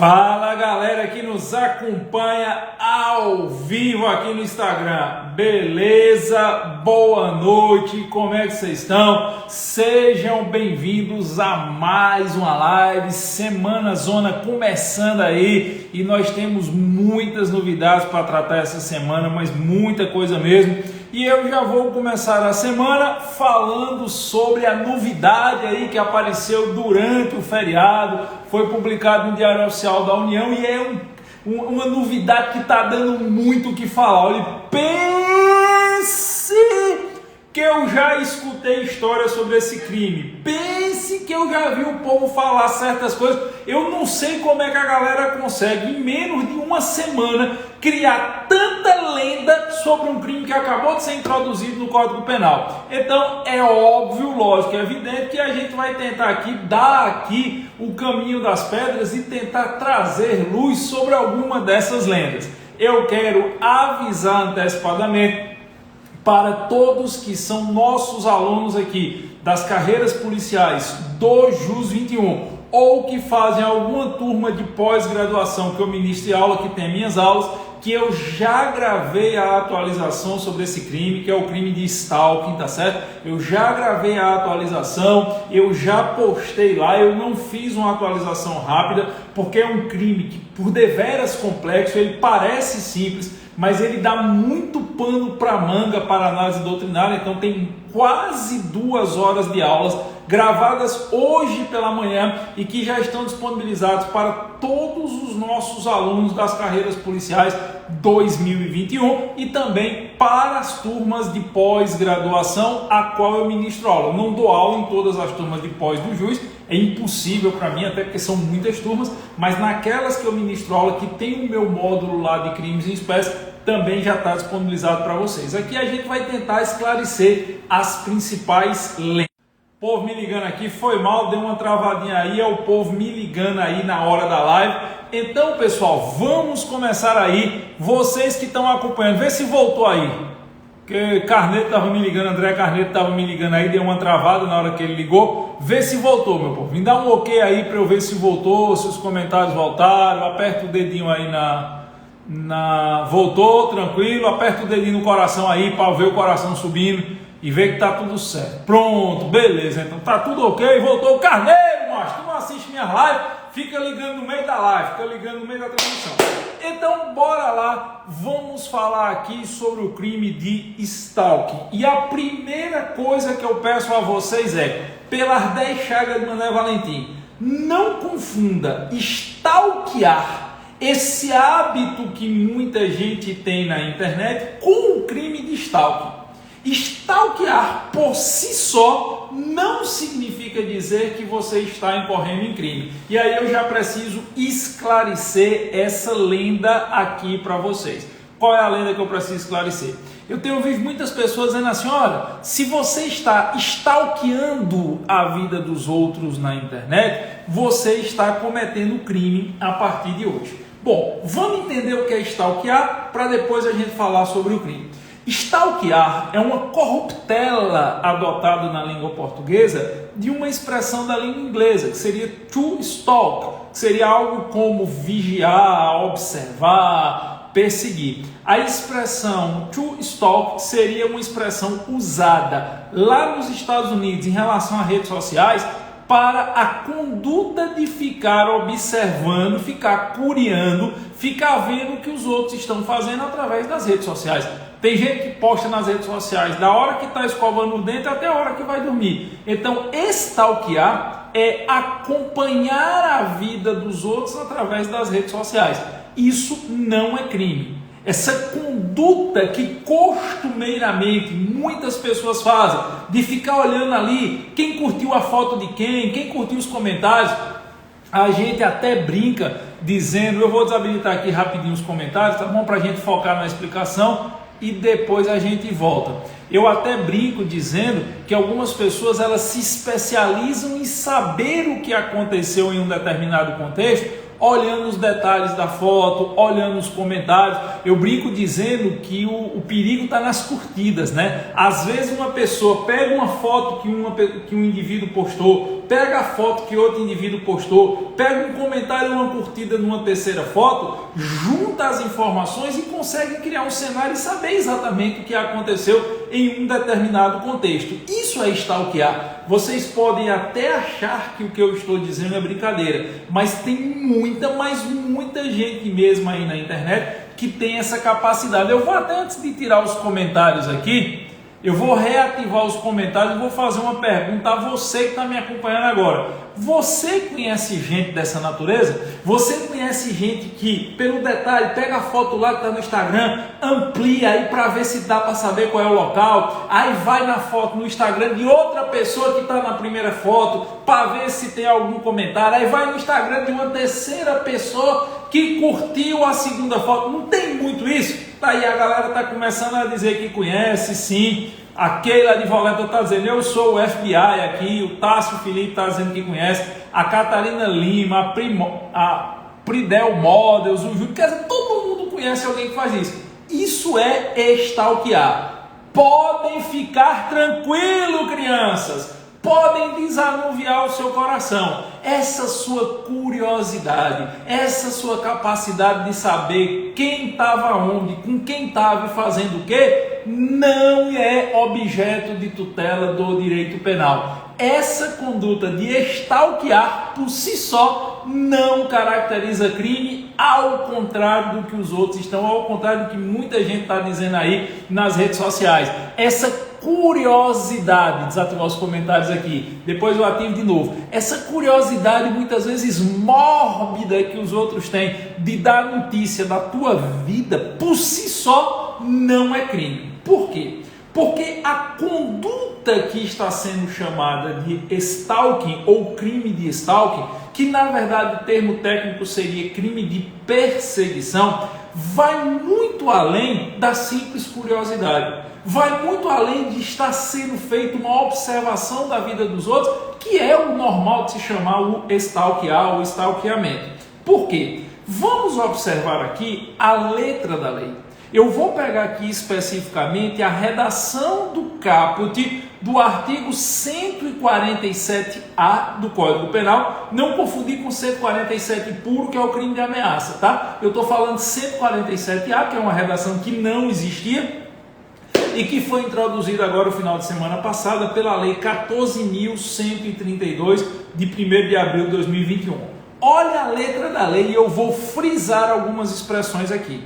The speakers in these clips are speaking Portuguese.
Fala galera que nos acompanha ao vivo aqui no Instagram, beleza? Boa noite, como é que vocês estão? Sejam bem-vindos a mais uma live, Semana Zona começando aí e nós temos muitas novidades para tratar essa semana, mas muita coisa mesmo. E eu já vou começar a semana falando sobre a novidade aí que apareceu durante o feriado, foi publicado no Diário Oficial da União e é uma novidade que está dando muito o que falar. Olha, pense que eu já escutei histórias sobre esse crime, pense que eu já vi o povo falar certas coisas. Eu não sei como é que a galera consegue, em menos de uma semana, criar tanta lenda sobre um crime que acabou de ser introduzido no Código Penal. Então é óbvio, lógico, é evidente que a gente vai tentar aqui dar aqui o caminho das pedras e tentar trazer luz sobre alguma dessas lendas. Eu quero avisar antecipadamente para todos que são nossos alunos aqui das carreiras policiais do JUS 21 ou que fazem alguma turma de pós-graduação que eu ministro aula, que tem minhas aulas, que eu já gravei a atualização sobre esse crime, que é o crime de stalking, tá certo? Eu já gravei a atualização, eu já postei lá, eu não fiz uma atualização rápida, porque é um crime que por deveras complexo, ele parece simples, mas ele dá muito pano para manga para análise doutrinária, então tem quase 2 horas de aulas gravadas hoje pela manhã e que já estão disponibilizados para todos os nossos alunos das carreiras policiais 2021 e também para as turmas de pós-graduação a qual eu ministro aula. Eu não dou aula em todas as turmas de pós do JUS, é impossível para mim, até porque são muitas turmas, mas naquelas que eu ministro aula, que tem o meu módulo lá de crimes em espécie, também já está disponibilizado para vocês. Aqui a gente vai tentar esclarecer as principais lendas. O povo me ligando aqui, foi mal, deu uma travadinha aí, é o povo me ligando aí na hora da live. Então, pessoal, vamos começar aí. Vocês que estão acompanhando, vê se voltou aí. Porque Carneiro estava me ligando, André Carneiro estava me ligando aí, deu uma travada na hora que ele ligou. Vê se voltou, meu povo. Me dá um ok aí para eu ver se voltou, se os comentários voltaram. Aperta o dedinho aí voltou, tranquilo. Aperta o dedinho no coração aí para ver o coração subindo e ver que tá tudo certo. Pronto, beleza. Então tá tudo ok. Voltou o Carneiro, macho. Tu não assiste minha live, fica ligando no meio da live, fica ligando no meio da transmissão. Então bora lá, vamos falar aqui sobre o crime de stalking. E a primeira coisa que eu peço a vocês é, pelas 10 chagas de Mané Valentim, não confunda stalkear, esse hábito que muita gente tem na internet, com o crime de stalking. Stalkear por si só não significa dizer que você está incorrendo em crime. E aí eu já preciso esclarecer essa lenda aqui para vocês. Qual é a lenda que eu preciso esclarecer? Eu tenho ouvido muitas pessoas dizendo assim, olha, se você está stalkeando a vida dos outros na internet, você está cometendo crime a partir de hoje. Bom, vamos entender o que é stalkear para depois a gente falar sobre o crime. Stalkear é uma corruptela adotada na língua portuguesa de uma expressão da língua inglesa, que seria to stalk, que seria algo como vigiar, observar, perseguir. A expressão to stalk seria uma expressão usada lá nos Estados Unidos em relação a redes sociais para a conduta de ficar observando, ficar curiando, ficar vendo o que os outros estão fazendo através das redes sociais. Tem gente que posta nas redes sociais da hora que está escovando o dente até a hora que vai dormir. Então, stalkear é acompanhar a vida dos outros através das redes sociais. Isso não é crime. Essa conduta que costumeiramente muitas pessoas fazem, de ficar olhando ali quem curtiu a foto de quem curtiu os comentários, a gente até brinca dizendo, eu vou desabilitar aqui rapidinho os comentários, tá bom? Para a gente focar na explicação e depois a gente volta. Eu até brinco dizendo que algumas pessoas elas se especializam em saber o que aconteceu em um determinado contexto, olhando os detalhes da foto, olhando os comentários. Eu brinco dizendo que o perigo está nas curtidas, né? Às vezes uma pessoa pega uma foto que um indivíduo postou, pega a foto que outro indivíduo postou, pega um comentário, uma curtida numa terceira foto, junta as informações e consegue criar um cenário e saber exatamente o que aconteceu em um determinado contexto. Isso é stalkear. Vocês podem até achar que o que eu estou dizendo é brincadeira, mas tem muita gente mesmo aí na internet que tem essa capacidade. Eu vou até, antes de tirar os comentários aqui, eu vou reativar os comentários e vou fazer uma pergunta a você que está me acompanhando agora. Você conhece gente dessa natureza? Você conhece gente que, pelo detalhe, pega a foto lá que está no Instagram, amplia aí para ver se dá para saber qual é o local, aí vai na foto no Instagram de outra pessoa que está na primeira foto para ver se tem algum comentário, aí vai no Instagram de uma terceira pessoa que curtiu a segunda foto. Não tem muito isso? Tá aí, a galera está começando a dizer que conhece, sim. A Keila de Volta está dizendo, eu sou o FBI aqui. O Tássio Felipe está dizendo que conhece. A Catarina Lima, a Pridel Models, o Júlio. Quer dizer, todo mundo conhece alguém que faz isso. Isso é stalkear. Podem ficar tranquilo, crianças. Podem desanuviar o seu coração. Essa sua curiosidade, essa sua capacidade de saber quem estava onde, com quem estava e fazendo o quê, não é objeto de tutela do direito penal. Essa conduta de stalkear por si só não caracteriza crime, ao contrário do que os outros estão, ao contrário do que muita gente está dizendo aí nas redes sociais. Essa curiosidade, desativar os comentários aqui, depois eu ativo de novo, essa curiosidade muitas vezes mórbida que os outros têm de dar notícia da tua vida, por si só não é crime. Por quê? Porque a conduta que está sendo chamada de stalking ou crime de stalking, que na verdade o termo técnico seria crime de perseguição, vai muito além da simples curiosidade. Vai muito além de estar sendo feita uma observação da vida dos outros, que é o normal de se chamar o stalkear, o stalkeamento. Por quê? Vamos observar aqui a letra da lei. Eu vou pegar aqui especificamente a redação do caput do artigo 147A do Código Penal. Não confundir com 147 puro, que é o crime de ameaça, tá? Eu estou falando 147A, que é uma redação que não existia e que foi introduzida agora no final de semana passada pela Lei 14.132 de 1º de abril de 2021. Olha a letra da lei e eu vou frisar algumas expressões aqui.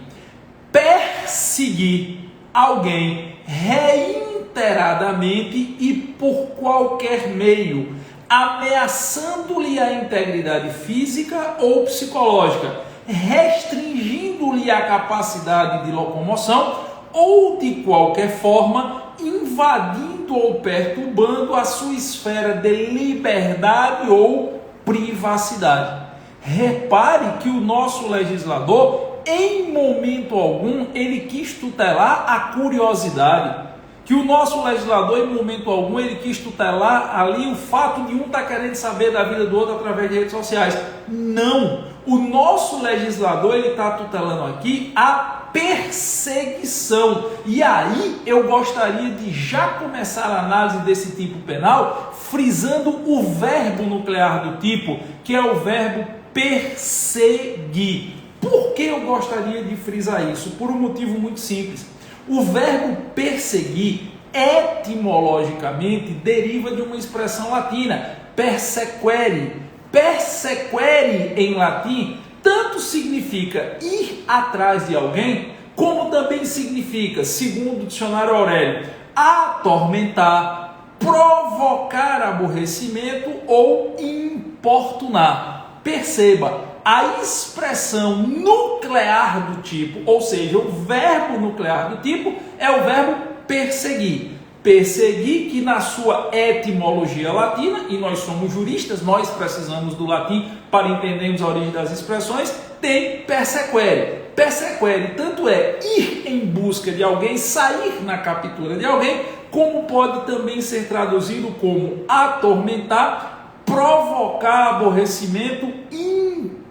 Perseguir alguém reiteradamente e por qualquer meio, ameaçando-lhe a integridade física ou psicológica, restringindo-lhe a capacidade de locomoção ou de qualquer forma invadindo ou perturbando a sua esfera de liberdade ou privacidade. Repare que o nosso legislador, em momento algum, ele quis tutelar a curiosidade. Que o nosso legislador, em momento algum, ele quis tutelar ali o fato de um estar querendo saber da vida do outro através de redes sociais. Não! O nosso legislador, ele está tutelando aqui a perseguição. E aí eu gostaria de já começar a análise desse tipo penal, frisando o verbo nuclear do tipo, que é o verbo perseguir. Por que eu gostaria de frisar isso? Por um motivo muito simples. O verbo perseguir, etimologicamente, deriva de uma expressão latina, persequere. Persequere, em latim, tanto significa ir atrás de alguém, como também significa, segundo o dicionário Aurélio, atormentar, provocar aborrecimento ou importunar. Perceba, a expressão nuclear do tipo, ou seja, o verbo nuclear do tipo, é o verbo perseguir. Perseguir, que na sua etimologia latina, e nós somos juristas, nós precisamos do latim para entendermos a origem das expressões, tem persequere. Persequere tanto é ir em busca de alguém, sair na captura de alguém, como pode também ser traduzido como atormentar, provocar aborrecimento,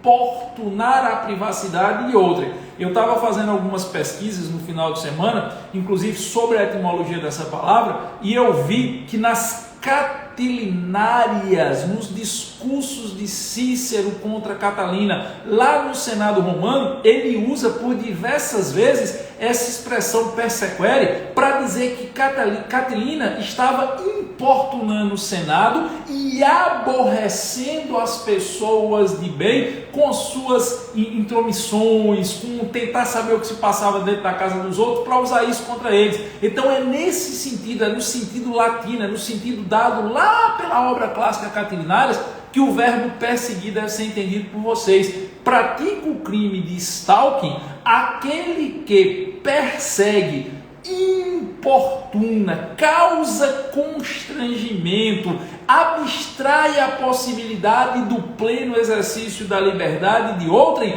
importunar a privacidade de outrem. Eu estava fazendo algumas pesquisas no final de semana, inclusive sobre a etimologia dessa palavra, e eu vi que nas catilinárias, nos discursos de Cícero contra Catilina, lá no Senado Romano, ele usa por diversas vezes essa expressão persequere para dizer que Catilina estava importunando o Senado e aborrecendo as pessoas de bem com suas intromissões, com tentar saber o que se passava dentro da casa dos outros para usar isso contra eles. Então é nesse sentido, é no sentido latino, é no sentido dado lá pela obra clássica Catilinárias, que o verbo perseguir deve ser entendido por vocês. Pratica o crime de stalking aquele que persegue, importuna, causa constrangimento, abstrai a possibilidade do pleno exercício da liberdade de outrem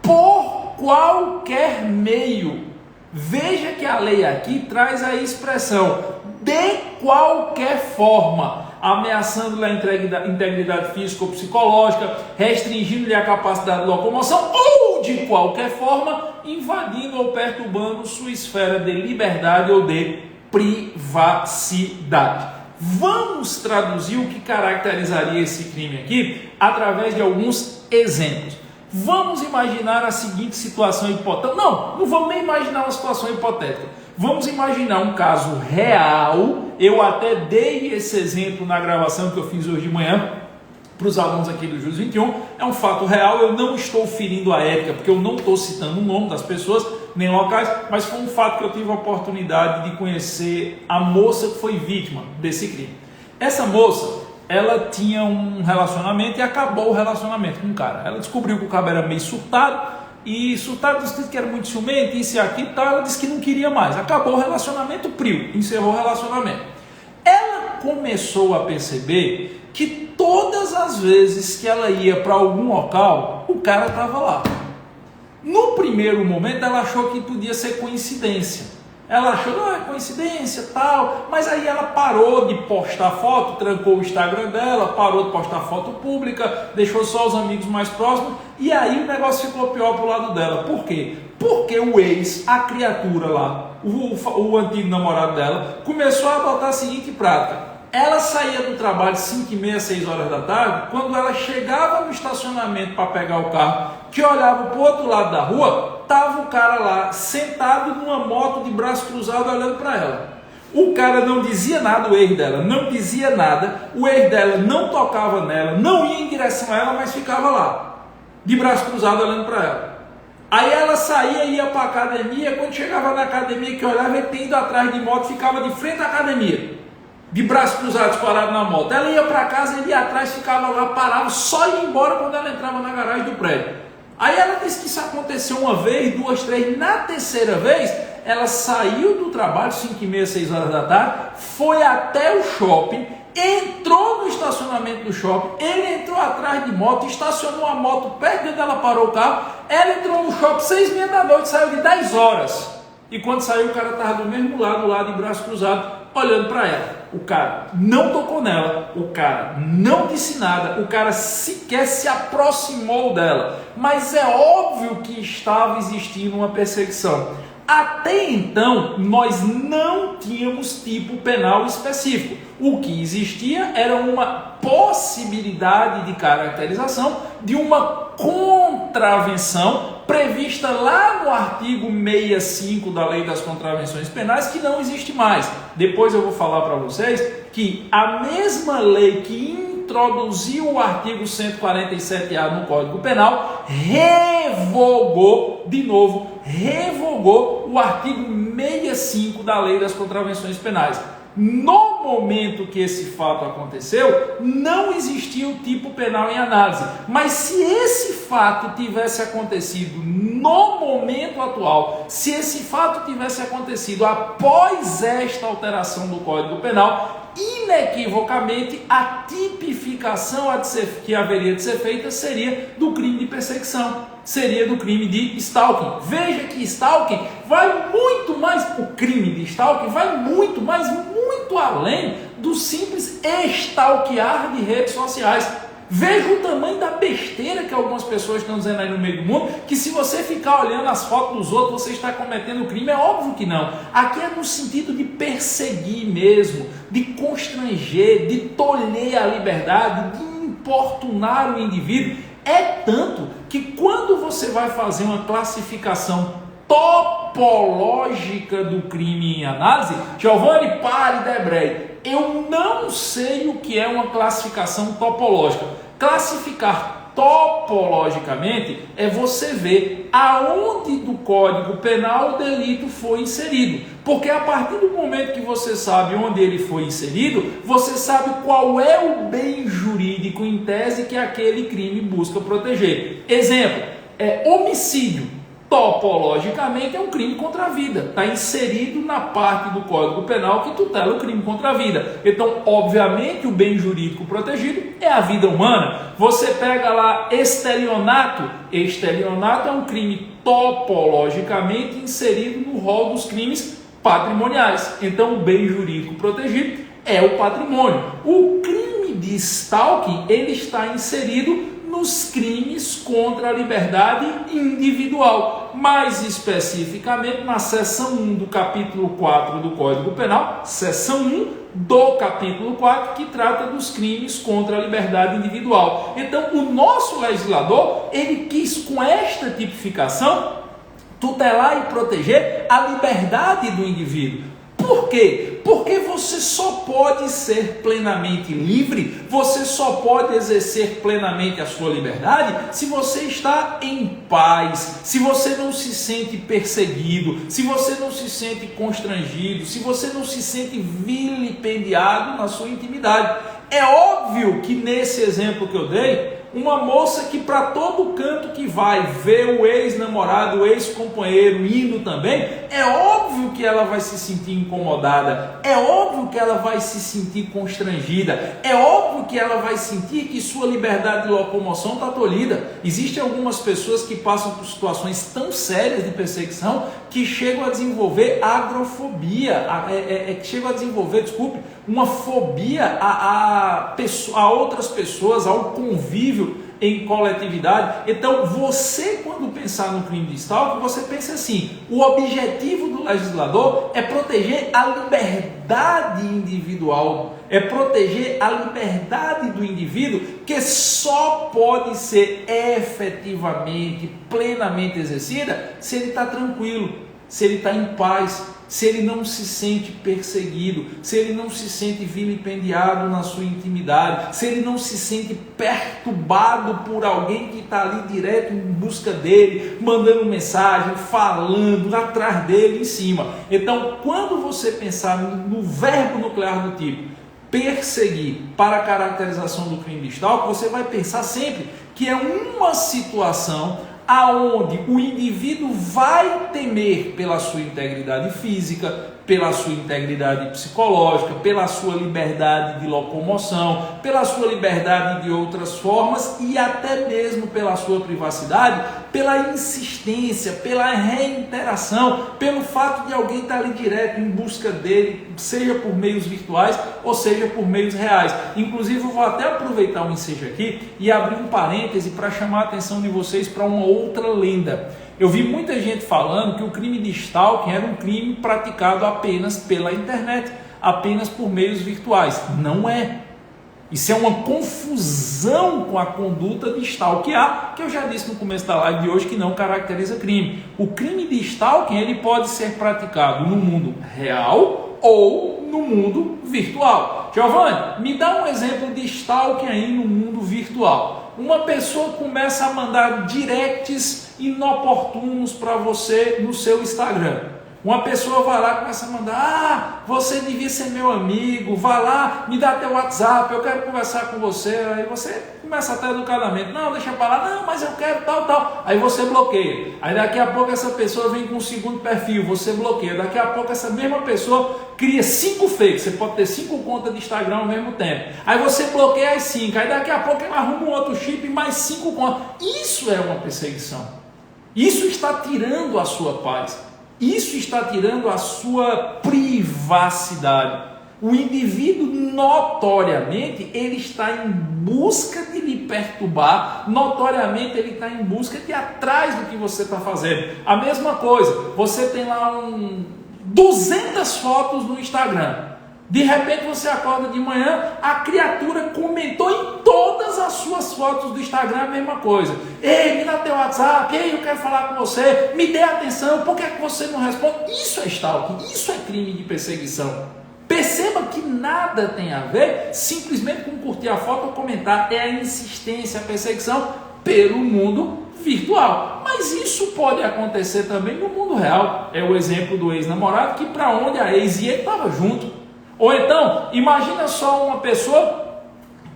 por qualquer meio. Veja que a lei aqui traz a expressão de qualquer forma, ameaçando-lhe a integridade física ou psicológica, restringindo-lhe a capacidade de locomoção ou, de qualquer forma, invadindo ou perturbando sua esfera de liberdade ou de privacidade. Vamos traduzir o que caracterizaria esse crime aqui através de alguns exemplos. Vamos imaginar a seguinte situação hipotética. Não vamos nem imaginar uma situação hipotética. Vamos imaginar um caso real. Eu até dei esse exemplo na gravação que eu fiz hoje de manhã para os alunos aqui do Jus 21. É um fato real, eu não estou ferindo a ética, porque eu não estou citando o nome das pessoas, nem locais, mas foi um fato que eu tive a oportunidade de conhecer a moça que foi vítima desse crime. Essa moça, ela tinha um relacionamento e acabou o relacionamento com o cara. Ela descobriu que o cara era meio surtado, e surtado disse que era muito ciumento, isso e aquilo, então ela disse que não queria mais. Acabou o relacionamento, encerrou o relacionamento. Ela começou a perceber que todas as vezes que ela ia para algum local, o cara estava lá. No primeiro momento ela achou que podia ser coincidência. Ela achou, não, é coincidência, tal, mas aí ela parou de postar foto, trancou o Instagram dela, parou de postar foto pública, deixou só os amigos mais próximos, e aí o negócio ficou pior pro lado dela. Por quê? Porque o ex, a criatura lá, o antigo namorado dela, começou a adotar a seguinte prática. Ela saía do trabalho 5h30, 6 horas da tarde, quando ela chegava no estacionamento para pegar o carro, que olhava para o outro lado da rua, estava o cara lá, sentado numa moto de braço cruzado, olhando para ela. O cara não dizia nada, o ex dela não dizia nada, o ex dela não tocava nela, não ia em direção a ela, mas ficava lá, de braço cruzado, olhando para ela. Aí ela saía e ia para a academia, quando chegava na academia, que olhava, ele tinha ido atrás de moto, ficava de frente à academia, de braços cruzados, parado na moto. Ela ia para casa, ele ia atrás, ficava lá, parava, só ia embora quando ela entrava na garagem do prédio. Aí ela disse que isso aconteceu uma vez, duas, três. Na terceira vez, ela saiu do trabalho, 5h30, 6 horas da tarde, foi até o shopping, entrou no estacionamento do shopping, ele entrou atrás de moto, estacionou a moto perto de onde ela parou o carro, ela entrou no shopping 6h30 da noite, saiu de 10 horas. E quando saiu, o cara estava do mesmo lado, de braço cruzado, olhando para ela. O cara não tocou nela, o cara não disse nada, o cara sequer se aproximou dela. Mas é óbvio que estava existindo uma perseguição. Até então, nós não tínhamos tipo penal específico. O que existia era uma possibilidade de caracterização de uma contravenção prevista lá no artigo 65 da Lei das Contravenções Penais, que não existe mais. Depois eu vou falar para vocês que a mesma lei que introduziu o artigo 147A no Código Penal revogou o artigo 65 da Lei das Contravenções Penais. No momento que esse fato aconteceu, não existia o tipo penal em análise. Mas se esse fato tivesse acontecido no momento atual, se esse fato tivesse acontecido após esta alteração do Código Penal, inequivocamente a tipificação que haveria de ser feita seria do crime de perseguição, seria do crime de stalking. Veja que stalking vai muito mais, o crime de stalking vai muito mais, muito além do simples stalkear de redes sociais. Veja o tamanho da besteira que algumas pessoas estão dizendo aí no meio do mundo, que se você ficar olhando as fotos dos outros, você está cometendo crime. É óbvio que não. Aqui é no sentido de perseguir mesmo, de constranger, de tolher a liberdade, de importunar o indivíduo. É tanto que quando você vai fazer uma classificação topológica do crime em análise, Giovanni, pare e debreie. Eu não sei o que é uma classificação topológica. Classificar topologicamente é você ver aonde do Código Penal o delito foi inserido. Porque a partir do momento que você sabe onde ele foi inserido, você sabe qual é o bem jurídico em tese que aquele crime busca proteger. Exemplo, homicídio. Topologicamente é um crime contra a vida, está inserido na parte do Código Penal que tutela o crime contra a vida. Então, obviamente, o bem jurídico protegido é a vida humana. Você pega lá estelionato é um crime topologicamente inserido no rol dos crimes patrimoniais. Então, o bem jurídico protegido é o patrimônio. O crime de stalking, ele está inserido nos crimes contra a liberdade individual, mais especificamente na seção 1 do capítulo 4 do Código Penal, seção 1 do capítulo 4, que trata dos crimes contra a liberdade individual. Então, o nosso legislador, ele quis com esta tipificação tutelar e proteger a liberdade do indivíduo. Por quê? Porque você só pode ser plenamente livre, você só pode exercer plenamente a sua liberdade se você está em paz, se você não se sente perseguido, se você não se sente constrangido, se você não se sente vilipendiado na sua intimidade. É óbvio que nesse exemplo que eu dei, uma moça que para todo canto que vai ver o ex-namorado, o ex-companheiro indo também, é óbvio que ela vai se sentir incomodada, é óbvio que ela vai se sentir constrangida, é óbvio que ela vai sentir que sua liberdade de locomoção está tolhida. Existem algumas pessoas que passam por situações tão sérias de perseguição que chegam a desenvolver agrofobia, uma fobia a outras pessoas, ao convívio em coletividade. Então, você, quando pensar no crime de stalking, você pensa assim: o objetivo do legislador é proteger a liberdade individual, é proteger a liberdade do indivíduo, que só pode ser efetivamente, plenamente exercida se ele está tranquilo, se ele está em paz, se ele não se sente perseguido, se ele não se sente vilipendiado na sua intimidade, se ele não se sente perturbado por alguém que está ali direto em busca dele, mandando mensagem, falando atrás dele, em cima. Então, quando você pensar no verbo nuclear do tipo perseguir para a caracterização do crime de stalking, você vai pensar sempre que é uma situação aonde o indivíduo vai temer pela sua integridade física, pela sua integridade psicológica, pela sua liberdade de locomoção, pela sua liberdade de outras formas e até mesmo pela sua privacidade, pela insistência, pela reiteração, pelo fato de alguém estar ali direto em busca dele, seja por meios virtuais ou seja por meios reais. Inclusive, eu vou até aproveitar o ensejo aqui e abrir um parêntese para chamar a atenção de vocês para uma outra lenda. Eu vi muita gente falando que o crime de stalking era um crime praticado apenas pela internet, apenas por meios virtuais. Não é. Isso é uma confusão com a conduta de stalkear, que eu já disse no começo da live de hoje que não caracteriza crime. O crime de stalking, ele pode ser praticado no mundo real ou no mundo virtual. Giovanni, me dá um exemplo de stalking aí no mundo virtual. Uma pessoa começa a mandar directs inoportunos para você no seu Instagram. Uma pessoa vai lá e começa a mandar: você devia ser meu amigo, vai lá, me dá teu WhatsApp, eu quero conversar com você. Aí você começa até educadamente: não, deixa para lá, não, mas eu quero tal. Aí você bloqueia. Aí daqui a pouco essa pessoa vem com um segundo perfil, você bloqueia. Daqui a pouco essa mesma pessoa cria 5 fakes, você pode ter 5 contas de Instagram ao mesmo tempo. Aí você bloqueia as 5, aí daqui a pouco ela arruma um outro chip e mais 5 contas. Isso é uma perseguição. Isso está tirando a sua paz. Isso está tirando a sua privacidade. O indivíduo notoriamente ele está em busca de lhe perturbar, notoriamente ele está em busca de ir atrás do que você está fazendo. A mesma coisa, você tem lá 200 fotos no Instagram. De repente você acorda de manhã, a criatura comentou em todas as suas fotos do Instagram a mesma coisa. Ei, me dá teu WhatsApp, ei, eu quero falar com você, me dê atenção, por que é que você não responde? Isso é stalking, isso é crime de perseguição. Perceba que nada tem a ver simplesmente com curtir a foto ou comentar, é a insistência, a perseguição pelo mundo virtual. Mas isso pode acontecer também no mundo real. É o exemplo do ex-namorado que para onde a ex ia, ele estava junto. Ou então, imagina só uma pessoa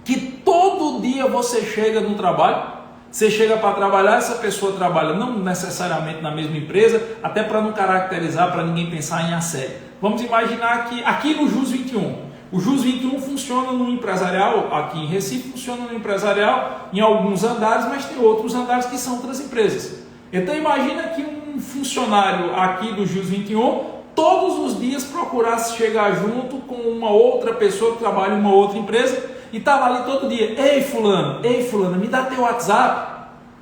que todo dia você chega no trabalho, você chega para trabalhar, essa pessoa trabalha não necessariamente na mesma empresa, até para não caracterizar, para ninguém pensar em assédio. Vamos imaginar que aqui no JUS 21, o JUS 21 funciona no empresarial, aqui em Recife funciona no empresarial em alguns andares, mas tem outros andares que são outras empresas. Então imagina que um funcionário aqui do JUS 21 todos os dias procurasse chegar junto com uma outra pessoa que trabalha em uma outra empresa e estava ali todo dia, ei fulano, me dá teu WhatsApp.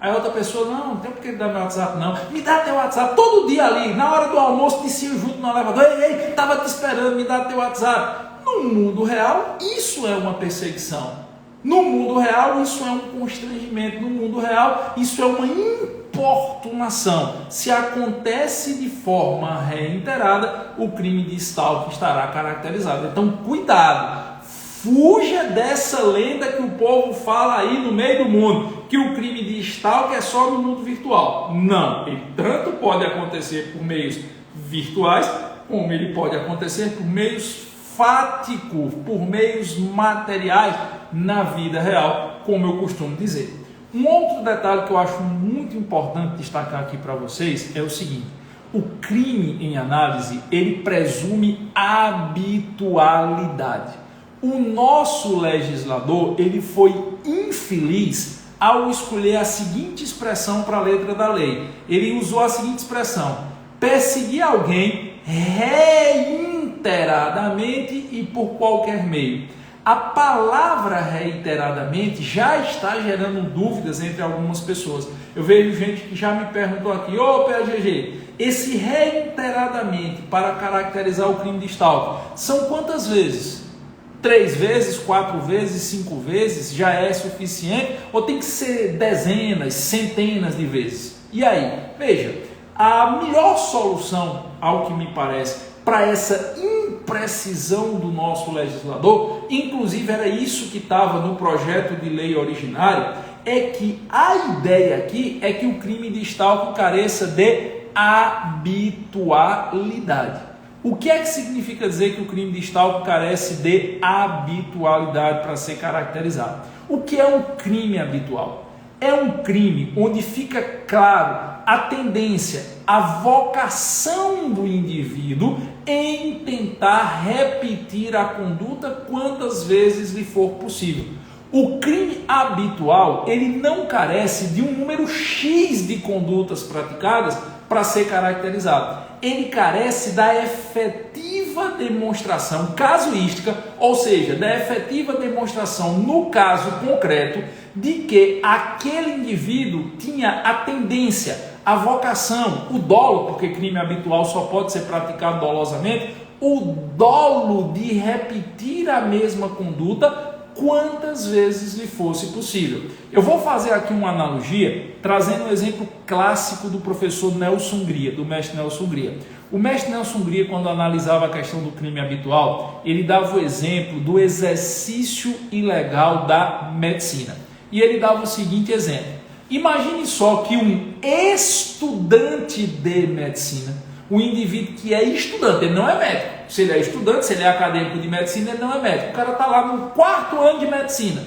Aí outra pessoa, não tem por que dar meu WhatsApp não, me dá teu WhatsApp, todo dia ali, na hora do almoço, descia junto no elevador, ei, estava te esperando, me dá teu WhatsApp. No mundo real, isso é uma perseguição. No mundo real, isso é um constrangimento. No mundo real, isso é uma importunação. Se acontece de forma reiterada, o crime de stalking estará caracterizado. Então, cuidado. Fuja dessa lenda que o povo fala aí no meio do mundo, que o crime de stalking é só no mundo virtual. Não, ele tanto pode acontecer por meios virtuais, como ele pode acontecer por meios fáticos, por meios materiais na vida real, como eu costumo dizer. Um outro detalhe que eu acho muito importante destacar aqui para vocês é o seguinte: o crime em análise, ele presume habitualidade. O nosso legislador, ele foi infeliz ao escolher a seguinte expressão para a letra da lei. Ele usou a seguinte expressão: perseguir alguém reiteradamente e por qualquer meio. A palavra reiteradamente já está gerando dúvidas entre algumas pessoas. Eu vejo gente que já me perguntou aqui, ô PAGG, esse reiteradamente para caracterizar o crime de stalking, são quantas vezes? 3 vezes, 4 vezes, 5 vezes já é suficiente? Ou tem que ser dezenas, centenas de vezes? E aí? Veja, a melhor solução, ao que me parece, para essa imprecisão do nosso legislador, inclusive era isso que estava no projeto de lei originário, é que a ideia aqui é que o crime de stalking careça de habitualidade. O que é que significa dizer que o crime de stalking carece de habitualidade para ser caracterizado? O que é um crime habitual? É um crime onde fica claro a tendência, a vocação do indivíduo em tentar repetir a conduta quantas vezes lhe for possível. O crime habitual, ele não carece de um número X de condutas praticadas para ser caracterizado. Ele carece da efetiva demonstração casuística, ou seja, da efetiva demonstração no caso concreto de que aquele indivíduo tinha a tendência, a vocação, o dolo, porque crime habitual só pode ser praticado dolosamente, o dolo de repetir a mesma conduta quantas vezes lhe fosse possível. Eu vou fazer aqui uma analogia, trazendo um exemplo clássico do professor Nelson Hungria, do mestre Nelson Hungria. O mestre Nelson Hungria, quando analisava a questão do crime habitual, ele dava o exemplo do exercício ilegal da medicina. E ele dava o seguinte exemplo: imagine só que um estudante de medicina, um indivíduo que é estudante, ele não é médico. Se ele é estudante, se ele é acadêmico de medicina, ele não é médico. O cara está lá no 4º ano de medicina,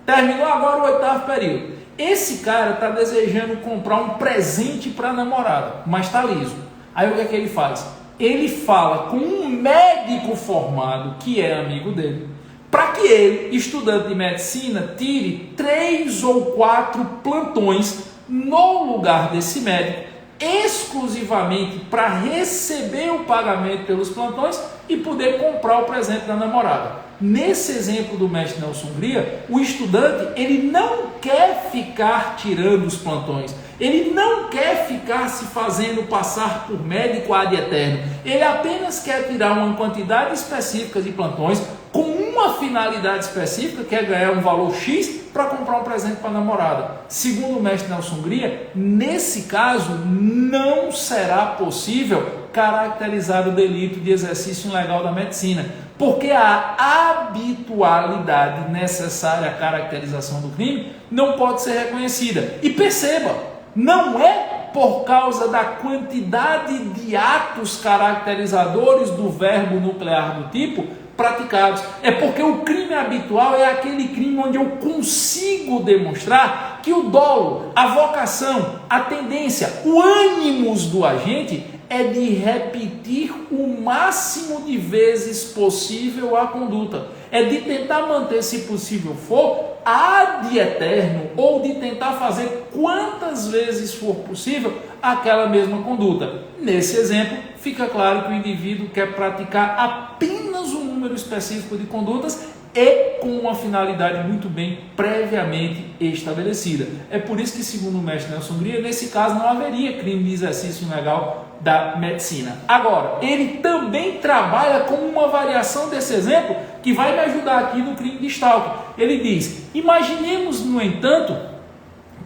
terminou agora o 8º período. Esse cara está desejando comprar um presente para a namorada, mas está liso. Aí o que é que ele faz? Ele fala com um médico formado, que é amigo dele, para que ele, estudante de medicina, tire 3 ou 4 plantões no lugar desse médico, exclusivamente para receber o pagamento pelos plantões e poder comprar o presente da namorada. Nesse exemplo do mestre Nelson Hungria, o estudante ele não quer ficar tirando os plantões, ele não quer ficar se fazendo passar por médico ad eterno, ele apenas quer tirar uma quantidade específica de plantões com uma finalidade específica, que é ganhar um valor X para comprar um presente para a namorada. Segundo o mestre Nelson Hungria, nesse caso não será possível caracterizar o delito de exercício ilegal da medicina, porque a habitualidade necessária à caracterização do crime não pode ser reconhecida. E perceba, não é por causa da quantidade de atos caracterizadores do verbo nuclear do tipo praticados, é porque o crime habitual é aquele crime onde eu consigo demonstrar que o dolo, a vocação, a tendência, o ânimos do agente é de repetir o máximo de vezes possível a conduta, é de tentar manter, se possível for, ad eterno, ou de tentar fazer quantas vezes for possível aquela mesma conduta. Nesse exemplo, fica claro que o indivíduo quer praticar apenas um número específico de condutas e com uma finalidade muito bem previamente estabelecida. É por isso que, segundo o mestre Nelson Hungria, nesse caso não haveria crime de exercício ilegal da medicina. Agora, ele também trabalha com uma variação desse exemplo que vai me ajudar aqui no crime de stalking. Ele diz: imaginemos, no entanto,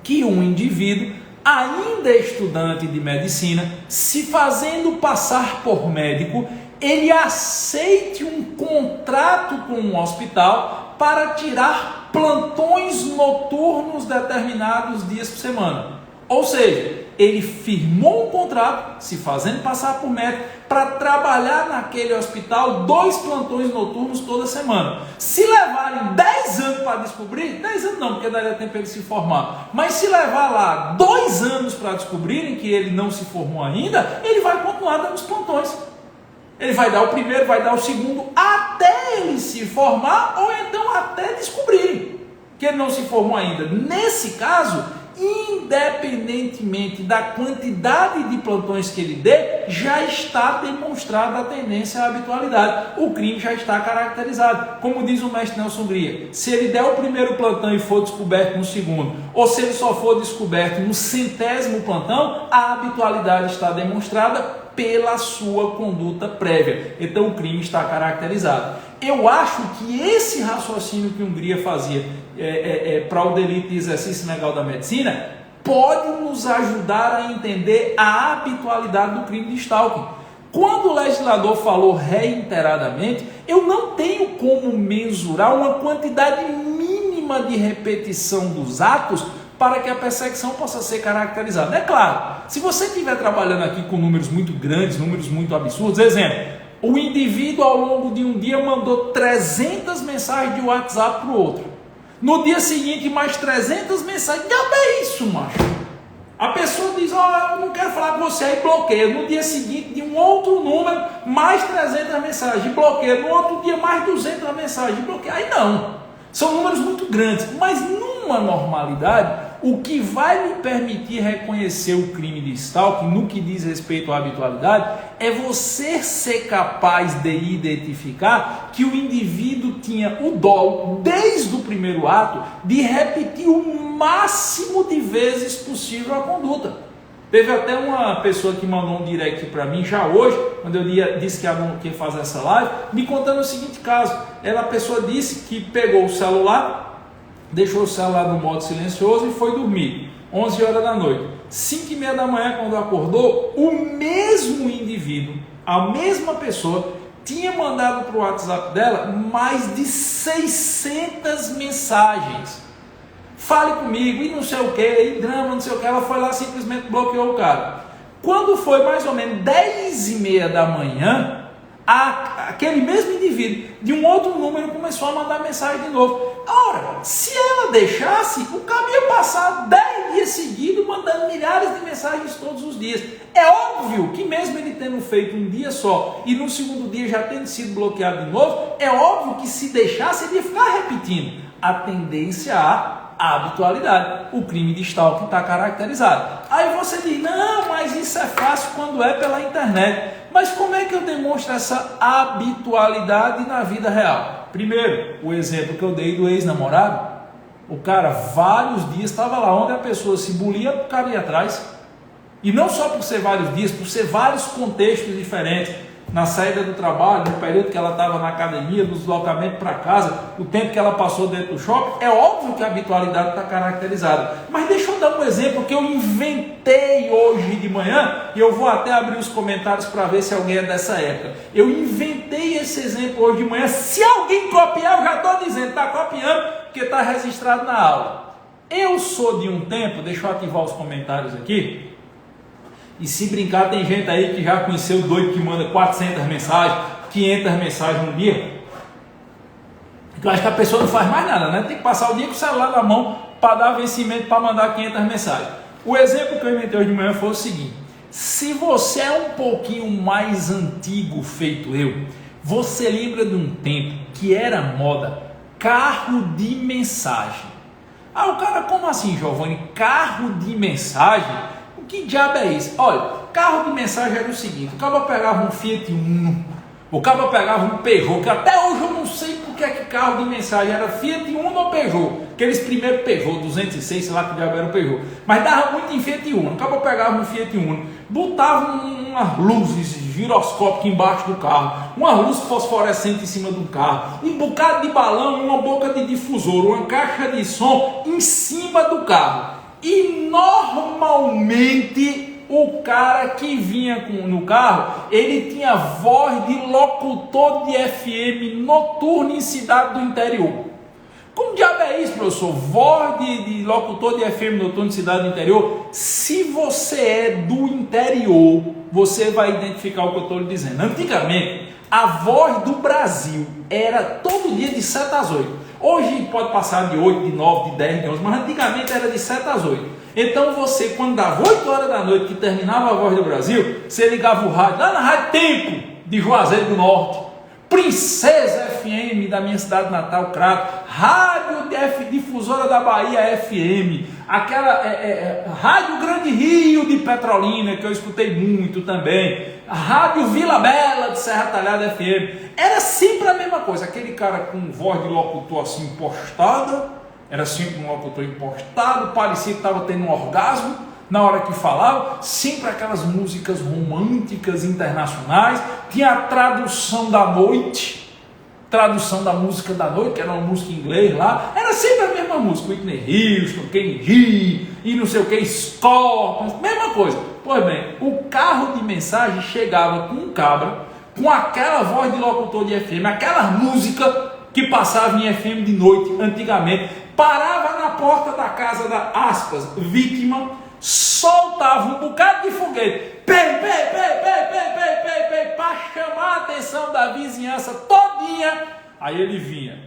que um indivíduo, ainda estudante de medicina, se fazendo passar por médico, ele aceite um contrato com um hospital para tirar plantões noturnos determinados dias por semana. Ou seja, ele firmou um contrato, se fazendo passar por médico, para trabalhar naquele hospital 2 plantões noturnos toda semana. Se levarem 10 anos para descobrir, 10 anos não, porque daria tempo ele se formar, mas se levar lá 2 anos para descobrirem que ele não se formou ainda, ele vai continuar dando os plantões. Ele vai dar o primeiro, vai dar o segundo, até ele se formar, ou então até descobrirem que ele não se formou ainda. Nesse caso, independentemente da quantidade de plantões que ele dê, já está demonstrada a tendência à habitualidade. O crime já está caracterizado. Como diz o mestre Nelson Hungria, se ele der o primeiro plantão e for descoberto no segundo, ou se ele só for descoberto no 100º plantão, a habitualidade está demonstrada pela sua conduta prévia. Então o crime está caracterizado. Eu acho que esse raciocínio que Hungria fazia para o delito de exercício ilegal da medicina pode nos ajudar a entender a habitualidade do crime de stalking. Quando o legislador falou reiteradamente, eu não tenho como mensurar uma quantidade mínima de repetição dos atos para que a perseguição possa ser caracterizada. É claro, se você estiver trabalhando aqui com números muito grandes, números muito absurdos, exemplo, o indivíduo ao longo de um dia mandou 300 mensagens de WhatsApp para o outro. No dia seguinte, mais 300 mensagens. Que é isso, macho? A pessoa diz: eu não quero falar com você, aí bloqueia. No dia seguinte, de um outro número, mais 300 mensagens, bloqueia. No outro dia, mais 200 mensagens, bloqueia. Aí não. São números muito grandes, mas numa normalidade, o que vai me permitir reconhecer o crime de stalking, no que diz respeito à habitualidade, é você ser capaz de identificar que o indivíduo tinha o dolo, desde o primeiro ato, de repetir o máximo de vezes possível a conduta. Teve até uma pessoa que mandou um direct para mim, já hoje, quando eu disse que ia fazer essa live, me contando o seguinte caso. A pessoa disse que pegou o celular, deixou o celular no modo silencioso e foi dormir, 11 horas da noite. 5h30 da manhã, quando acordou, o mesmo indivíduo, a mesma pessoa, tinha mandado para o WhatsApp dela mais de 600 mensagens. Fale comigo, e não sei o que, e drama, não sei o que. Ela foi lá, simplesmente bloqueou o cara. Quando foi mais ou menos 10h30 da manhã, aquele mesmo indivíduo de um outro número começou a mandar mensagem de novo. Ora, se ela deixasse, o cara ia passar 10 dias seguidos mandando milhares de mensagens todos os dias. É óbvio que mesmo ele tendo feito um dia só e no segundo dia já tendo sido bloqueado de novo, é óbvio que se deixasse ele ia ficar repetindo. A tendência a habitualidade. O crime de stalking está caracterizado. Aí você diz, não, mas isso é fácil quando é pela internet. Mas como é que eu demonstro essa habitualidade na vida real? Primeiro, o exemplo que eu dei do ex-namorado. O cara, vários dias, estava lá onde a pessoa se bulia, o cara ia atrás. E não só por ser vários dias, por ser vários contextos diferentes. Na saída do trabalho, no período que ela estava na academia, no deslocamento para casa, o tempo que ela passou dentro do shopping, é óbvio que a habitualidade está caracterizada. Mas deixa eu dar um exemplo que eu inventei hoje de manhã, e eu vou até abrir os comentários para ver se alguém é dessa época. Eu inventei esse exemplo hoje de manhã. Se alguém copiar, eu já estou dizendo, está copiando, porque está registrado na aula. Eu sou de um tempo, deixa eu ativar os comentários aqui. E se brincar, tem gente aí que já conheceu o doido que manda 400 mensagens, 500 mensagens no dia. Eu acho que a pessoa não faz mais nada, né? Tem que passar o dia com o celular na mão para dar vencimento para mandar 500 mensagens. O exemplo que eu inventei hoje de manhã foi o seguinte: se você é um pouquinho mais antigo feito eu, você lembra de um tempo que era moda carro de mensagem. Ah, o cara, como assim, Giovanni? Carro de mensagem? Que diabo é isso? Olha, carro de mensagem era o seguinte: o cara pegava um Fiat Uno, o cara pegava um Peugeot, que até hoje eu não sei porque é que carro de mensagem era Fiat Uno ou Peugeot, aqueles primeiros Peugeot 206, sei lá que diabo era o Peugeot, mas dava muito em Fiat Uno. O cara pegava um Fiat Uno, botava umas luzes giroscópicas embaixo do carro, uma luz fosforescente em cima do carro, um bocado de balão, uma boca de difusor, uma caixa de som em cima do carro. E normalmente o cara que vinha no carro, ele tinha voz de locutor de FM noturno em cidade do interior. Como diabo é isso, professor? Voz de locutor de FM noturno em cidade do interior? Se você é do interior, você vai identificar o que eu estou lhe dizendo. Antigamente, a voz do Brasil era todo dia de 7 às 8. Hoje pode passar de 8, de 9, de 10, de 11, mas antigamente era de 7 às 8. Então você, quando dava 8 horas da noite, que terminava a Voz do Brasil, você ligava o rádio, lá na Rádio Tempo, de Juazeiro do Norte, Princesa FM, da minha cidade natal, Crato, Rádio Difusora da Bahia FM, aquela Rádio Grande Rio de Petrolina, que eu escutei muito também, a Rádio Vila Bela de Serra Talhada FM, era sempre a mesma coisa, aquele cara com voz de locutor assim impostada, era sempre um locutor impostado, parecia que estava tendo um orgasmo na hora que falava, sempre aquelas músicas românticas internacionais, tinha a tradução da noite, tradução da música da noite, que era uma música em inglês lá, era sempre a mesma música, Whitney Houston, Kenny G, e não sei o que, Scorpions, mesma coisa. Pois bem, o carro de mensagem chegava com um cabra, com aquela voz de locutor de FM, aquela música que passava em FM de noite antigamente, parava na porta da casa da, aspas, vítima, soltava um bocado de foguete, para chamar a atenção da vizinhança todinha. Aí ele vinha: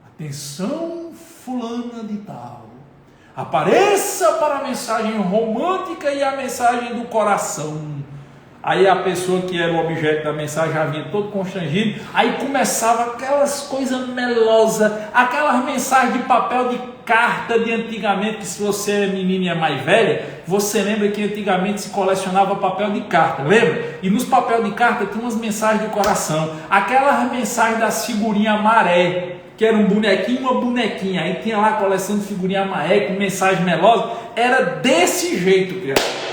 atenção fulana de tal, apareça para a mensagem romântica e a mensagem do coração. Aí a pessoa que era o objeto da mensagem já vinha todo constrangido. Aí começava aquelas coisas melosas, aquelas mensagens de papel de carta de antigamente, que se você é menina e é mais velha, você lembra que antigamente se colecionava papel de carta, lembra? E nos papel de carta tinha umas mensagens de coração, aquelas mensagens das figurinhas maré, que era um bonequinho e uma bonequinha, aí tinha lá a coleção de figurinha maré com mensagem melosa, era desse jeito, criança.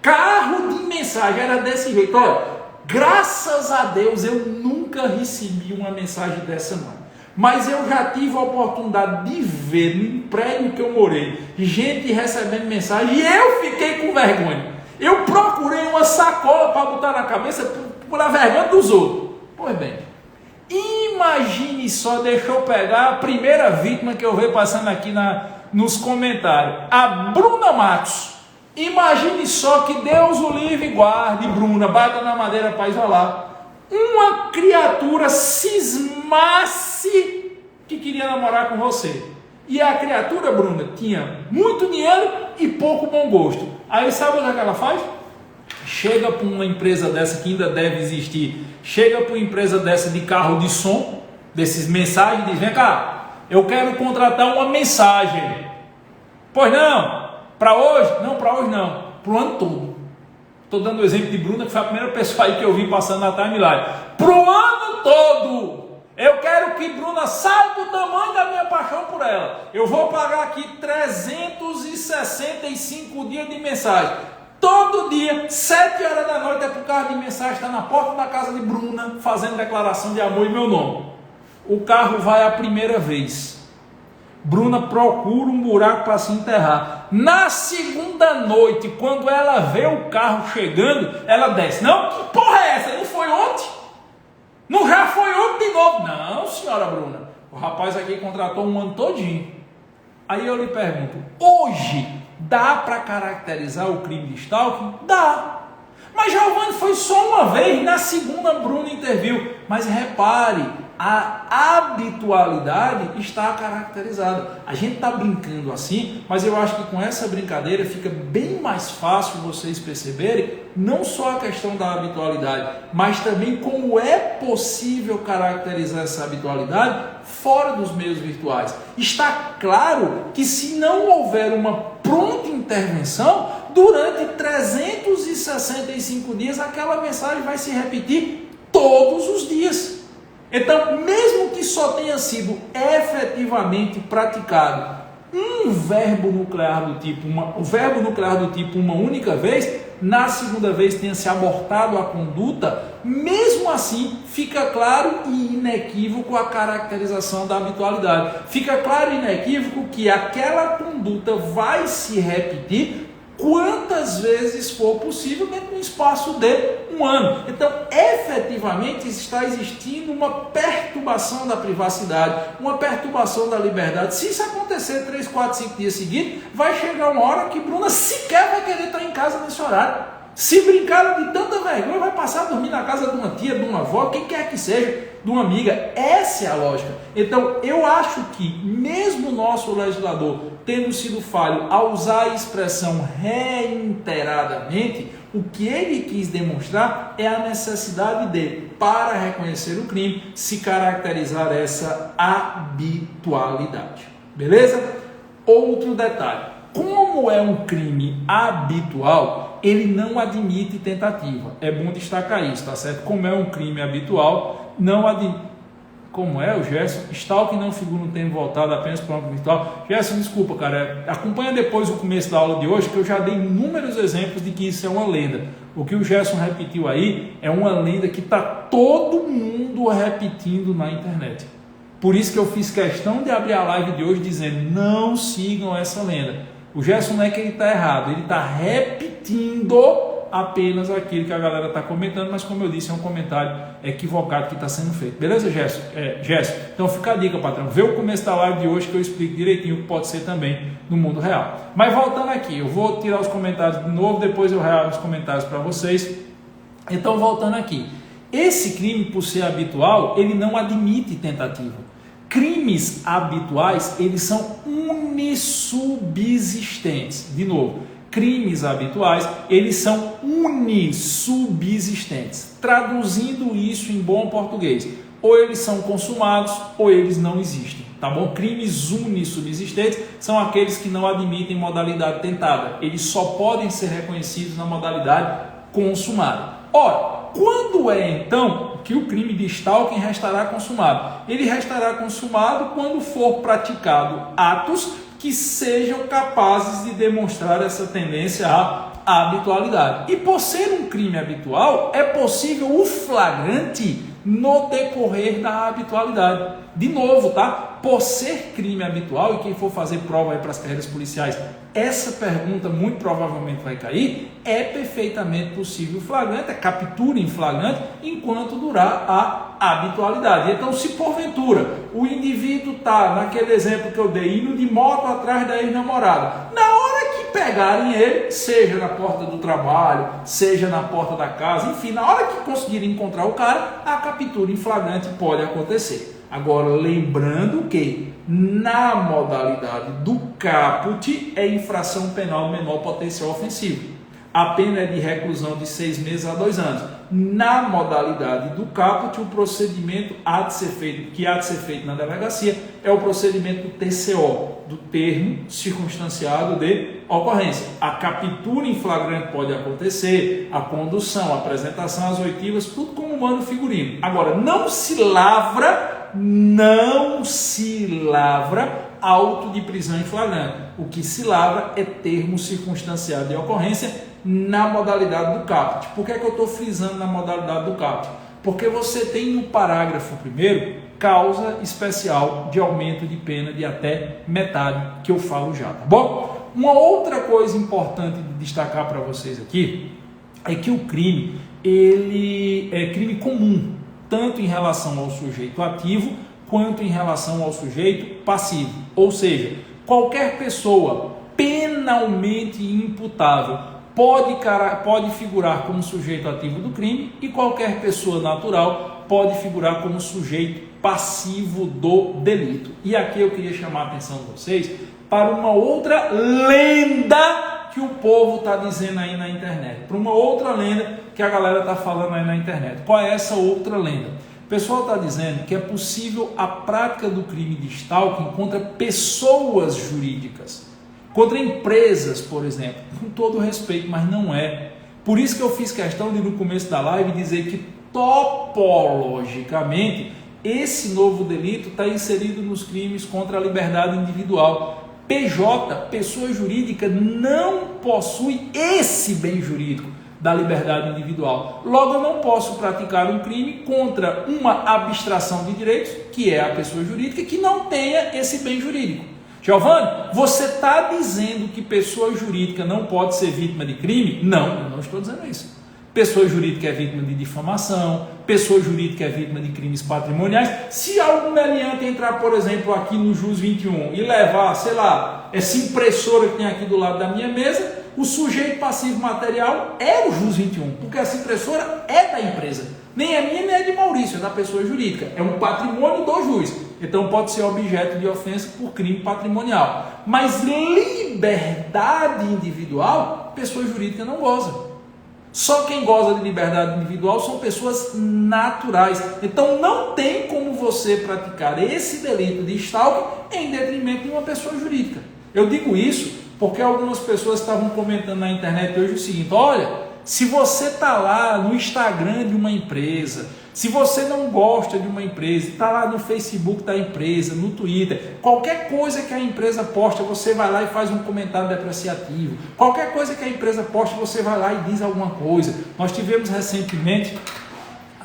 Carro de mensagem era desse jeito. Olha, graças a Deus eu nunca recebi uma mensagem dessa não. Mas eu já tive a oportunidade de ver no prédio que eu morei gente recebendo mensagem e eu fiquei com vergonha. Eu procurei uma sacola para botar na cabeça por a vergonha dos outros. Pois bem, imagine só, deixa eu pegar a primeira vítima que eu vejo passando aqui nos comentários. A Bruna Matos. Imagine só, que Deus o livre e guarde, Bruna, bata na madeira para isolar. Uma criatura cismasse que queria namorar com você. E a criatura, Bruna, tinha muito dinheiro e pouco bom gosto. Aí sabe o que ela faz? Chega para uma empresa dessa que ainda deve existir, chega para uma empresa dessa de carro de som, desses mensagens, e diz: vem cá, eu quero contratar uma mensagem. Pois não, para hoje? Não, para hoje não, para o ano todo. Estou dando o exemplo de Bruna, que foi a primeira pessoa aí que eu vi passando na timeline. Para o ano todo! Eu quero que Bruna saiba o tamanho da minha paixão por ela. Eu vou pagar aqui 365 dias de mensagem. Todo dia, 7 horas da noite, é por causa de mensagem, está na porta da casa de Bruna, fazendo declaração de amor em meu nome. O carro vai a primeira vez. Bruna procura um buraco para se enterrar. Na segunda noite, quando ela vê o carro chegando, ela desce. Não, que porra é essa? Não foi ontem? Não já foi ontem de novo? Não, senhora Bruna. O rapaz aqui contratou um ano todinho. Aí eu lhe pergunto, hoje dá para caracterizar o crime de stalking? Dá. Mas Giovanni foi só uma vez, na segunda Bruna interviu. Mas repare, a habitualidade está caracterizada. A gente está brincando assim, mas eu acho que com essa brincadeira fica bem mais fácil vocês perceberem não só a questão da habitualidade, mas também como é possível caracterizar essa habitualidade fora dos meios virtuais. Está claro que se não houver uma pronta intervenção, durante 365 dias aquela mensagem vai se repetir todos os dias. Então, mesmo que só tenha sido efetivamente praticado um verbo nuclear do tipo uma única vez, na segunda vez tenha se abortado a conduta, mesmo assim fica claro e inequívoco a caracterização da habitualidade. Fica claro e inequívoco que aquela conduta vai se repetir quantas vezes for possível dentro de um espaço de um ano. Então, efetivamente está existindo uma perturbação da privacidade, uma perturbação da liberdade. Se isso acontecer 3, 4, 5 dias seguidos, vai chegar uma hora que Bruna sequer vai querer estar em casa nesse horário. Se brincar de tanta vergonha, vai passar a dormir na casa de uma tia, de uma avó, quem quer que seja, de uma amiga. Essa é a lógica. Então, eu acho que mesmo o nosso legislador tendo sido falho ao usar a expressão reiteradamente, o que ele quis demonstrar é a necessidade de, para reconhecer o crime, se caracterizar essa habitualidade. Beleza? Outro detalhe. Como é um crime habitual, ele não admite tentativa. É bom destacar isso, tá certo? Como é um crime habitual, não admite. Como é o Gerson? Stalking não figura um termo voltado apenas para o âmbito virtual. Gerson, desculpa, cara. Acompanha depois o começo da aula de hoje, que eu já dei inúmeros exemplos de que isso é uma lenda. O que o Gerson repetiu aí é uma lenda que está todo mundo repetindo na internet. Por isso que eu fiz questão de abrir a live de hoje dizendo, não sigam essa lenda. O Gerson não é que ele está errado, ele está repetindo apenas aquilo que a galera está comentando, mas como eu disse, é um comentário equivocado que está sendo feito. Beleza, Gerson? Gerson, então fica a dica, patrão. Vê o começo da live de hoje que eu explico direitinho o que pode ser também no mundo real. Mas voltando aqui, eu vou tirar os comentários de novo, depois eu reabro os comentários para vocês. Então, voltando aqui. Esse crime, por ser habitual, ele não admite tentativa. Crimes habituais, eles são unissubsistentes. De novo, crimes habituais, eles são unissubsistentes. Traduzindo isso em bom português, ou eles são consumados ou eles não existem, tá bom? Crimes unissubsistentes são aqueles que não admitem modalidade tentada. Eles só podem ser reconhecidos na modalidade consumada. Ora, quando é então que o crime de stalking restará consumado? Ele restará consumado quando for praticado atos que sejam capazes de demonstrar essa tendência à habitualidade. E por ser um crime habitual, é possível o flagrante no decorrer da habitualidade. De novo, tá? Por ser crime habitual, e quem for fazer prova aí para as carreiras policiais, essa pergunta muito provavelmente vai cair, é perfeitamente possível o flagrante, a captura em flagrante, enquanto durar a habitualidade. Então, se porventura o indivíduo está, naquele exemplo que eu dei, indo de moto atrás da ex-namorada, na hora que pegarem ele, seja na porta do trabalho, seja na porta da casa, enfim, na hora que conseguirem encontrar o cara, a captura em flagrante pode acontecer. Agora, lembrando que na modalidade do caput é infração penal menor potencial ofensivo. a pena é de reclusão de 6 meses a 2 anos. Na modalidade do caput, o procedimento que há de ser feito na delegacia é o procedimento do TCO, do termo circunstanciado de ocorrência. A captura em flagrante pode acontecer, a condução, a apresentação às oitivas, tudo como manda o figurino. Agora, não se lavra auto de prisão em flagrante. O que se lavra é termo circunstanciado de ocorrência na modalidade do caput. Por que é que eu estou frisando na modalidade do caput? Porque você tem no parágrafo 1º causa especial de aumento de pena de até metade, que eu falo já, tá bom? Uma outra coisa importante de destacar para vocês aqui é que o crime, ele é crime comum, tanto em relação ao sujeito ativo quanto em relação ao sujeito passivo. Ou seja, qualquer pessoa penalmente imputável pode figurar como sujeito ativo do crime e qualquer pessoa natural pode figurar como sujeito passivo do delito. E aqui eu queria chamar a atenção de vocês para uma outra lenda que o povo está dizendo aí na internet, para uma outra lenda que a galera está falando aí na internet. Qual é essa outra lenda? O pessoal está dizendo que é possível a prática do crime de stalking contra pessoas jurídicas, contra empresas, por exemplo, com todo respeito, mas não é. Por isso que eu fiz questão de, no começo da live, dizer que topologicamente esse novo delito está inserido nos crimes contra a liberdade individual. PJ, pessoa jurídica, não possui esse bem jurídico da liberdade individual. Logo, eu não posso praticar um crime contra uma abstração de direitos, que é a pessoa jurídica, que não tenha esse bem jurídico. Giovanni, você está dizendo que pessoa jurídica não pode ser vítima de crime? Não, eu não estou dizendo isso. Pessoa jurídica é vítima de difamação, pessoa jurídica é vítima de crimes patrimoniais. Se algum meliante entrar, por exemplo, aqui no JUS 21 e levar, sei lá, essa impressora que tem aqui do lado da minha mesa, o sujeito passivo material é o JUS 21, porque essa impressora é da empresa. Nem é minha, nem é de Maurício, é da pessoa jurídica. É um patrimônio do juiz. Então pode ser objeto de ofensa por crime patrimonial. Mas liberdade individual, pessoa jurídica não goza. Só quem goza de liberdade individual são pessoas naturais. Então não tem como você praticar esse delito de stalking em detrimento de uma pessoa jurídica. Eu digo isso porque algumas pessoas estavam comentando na internet hoje o seguinte: olha, se você está lá no Instagram de uma empresa, se você não gosta de uma empresa, está lá no Facebook da empresa, no Twitter, qualquer coisa que a empresa posta, você vai lá e faz um comentário depreciativo. Qualquer coisa que a empresa posta, você vai lá e diz alguma coisa. Nós tivemos recentemente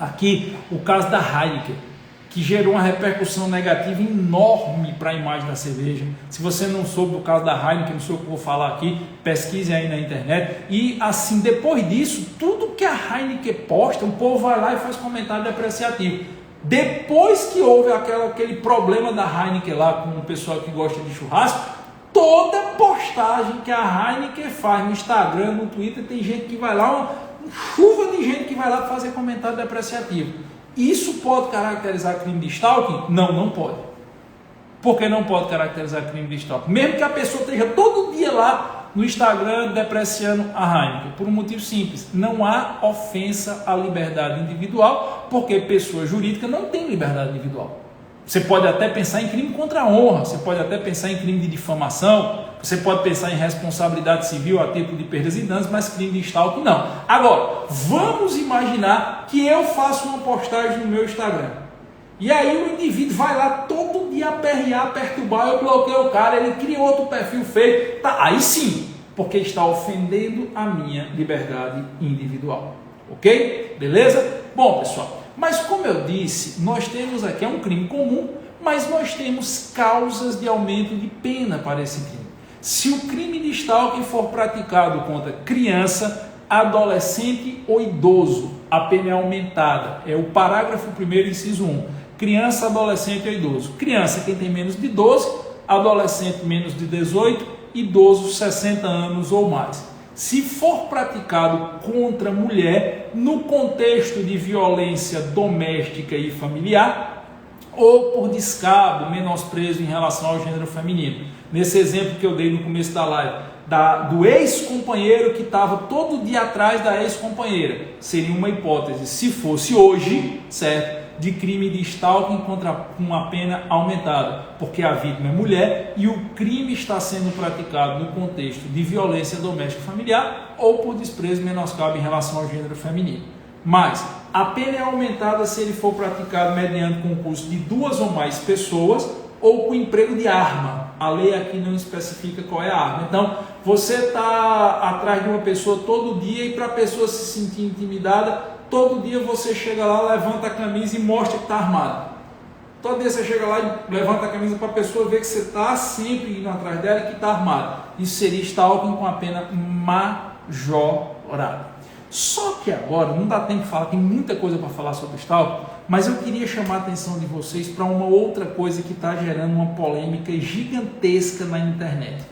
aqui o caso da Heineken, que gerou uma repercussão negativa enorme para a imagem da cerveja. Se você não soube do caso da Heineken, não sei o que eu vou falar aqui, pesquise aí na internet. E assim, depois disso, tudo que a Heineken posta, o povo vai lá e faz comentário depreciativo. Depois que houve aquele problema da Heineken lá com o pessoal que gosta de churrasco, toda postagem que a Heineken faz no Instagram, no Twitter, tem gente que vai lá, uma chuva de gente que vai lá fazer comentário depreciativo. Isso pode caracterizar crime de stalking? Não, não pode. Por que não pode caracterizar crime de stalking? Mesmo que a pessoa esteja todo dia lá no Instagram depreciando a Heineken, por um motivo simples: não há ofensa à liberdade individual, porque pessoa jurídica não tem liberdade individual. Você pode até pensar em crime contra a honra, você pode até pensar em crime de difamação, você pode pensar em responsabilidade civil a título de perdas e danos, mas crime de stalking não. Agora, vamos imaginar que eu faço uma postagem no meu Instagram. E aí o indivíduo vai lá todo dia aperrear, perturbar, eu bloqueio o cara, ele cria outro perfil feio. Tá, aí sim, porque está ofendendo a minha liberdade individual. Ok? Beleza? Bom, pessoal, mas como eu disse, nós temos aqui, é um crime comum, mas nós temos causas de aumento de pena para esse crime. Se o crime de stalking for praticado contra criança, adolescente ou idoso, a pena é aumentada. É o parágrafo 1º, inciso 1. Criança, adolescente ou idoso. Criança, quem tem menos de 12, adolescente menos de 18, idoso 60 anos ou mais. Se for praticado contra mulher, no contexto de violência doméstica e familiar, ou por descabo, menosprezo em relação ao gênero feminino, nesse exemplo que eu dei no começo da live, do ex-companheiro que estava todo dia atrás da ex-companheira, seria uma hipótese, se fosse hoje, certo? De crime de stalking contra uma pena aumentada, porque a vítima é mulher e o crime está sendo praticado no contexto de violência doméstica familiar ou por desprezo e menoscabo em relação ao gênero feminino. Mas a pena é aumentada se ele for praticado mediante concurso de 2 ou mais pessoas ou com emprego de arma. A lei aqui não especifica qual é a arma. Então, você está atrás de uma pessoa todo dia e para a pessoa se sentir intimidada, todo dia você chega lá, levanta a camisa e mostra que está armado. Todo dia você chega lá e levanta a camisa para a pessoa ver que você está sempre indo atrás dela e que está armado. Isso seria stalking com a pena majorada. Só que agora, não dá tempo de falar, tem muita coisa para falar sobre stalking, mas eu queria chamar a atenção de vocês para uma outra coisa que está gerando uma polêmica gigantesca na internet,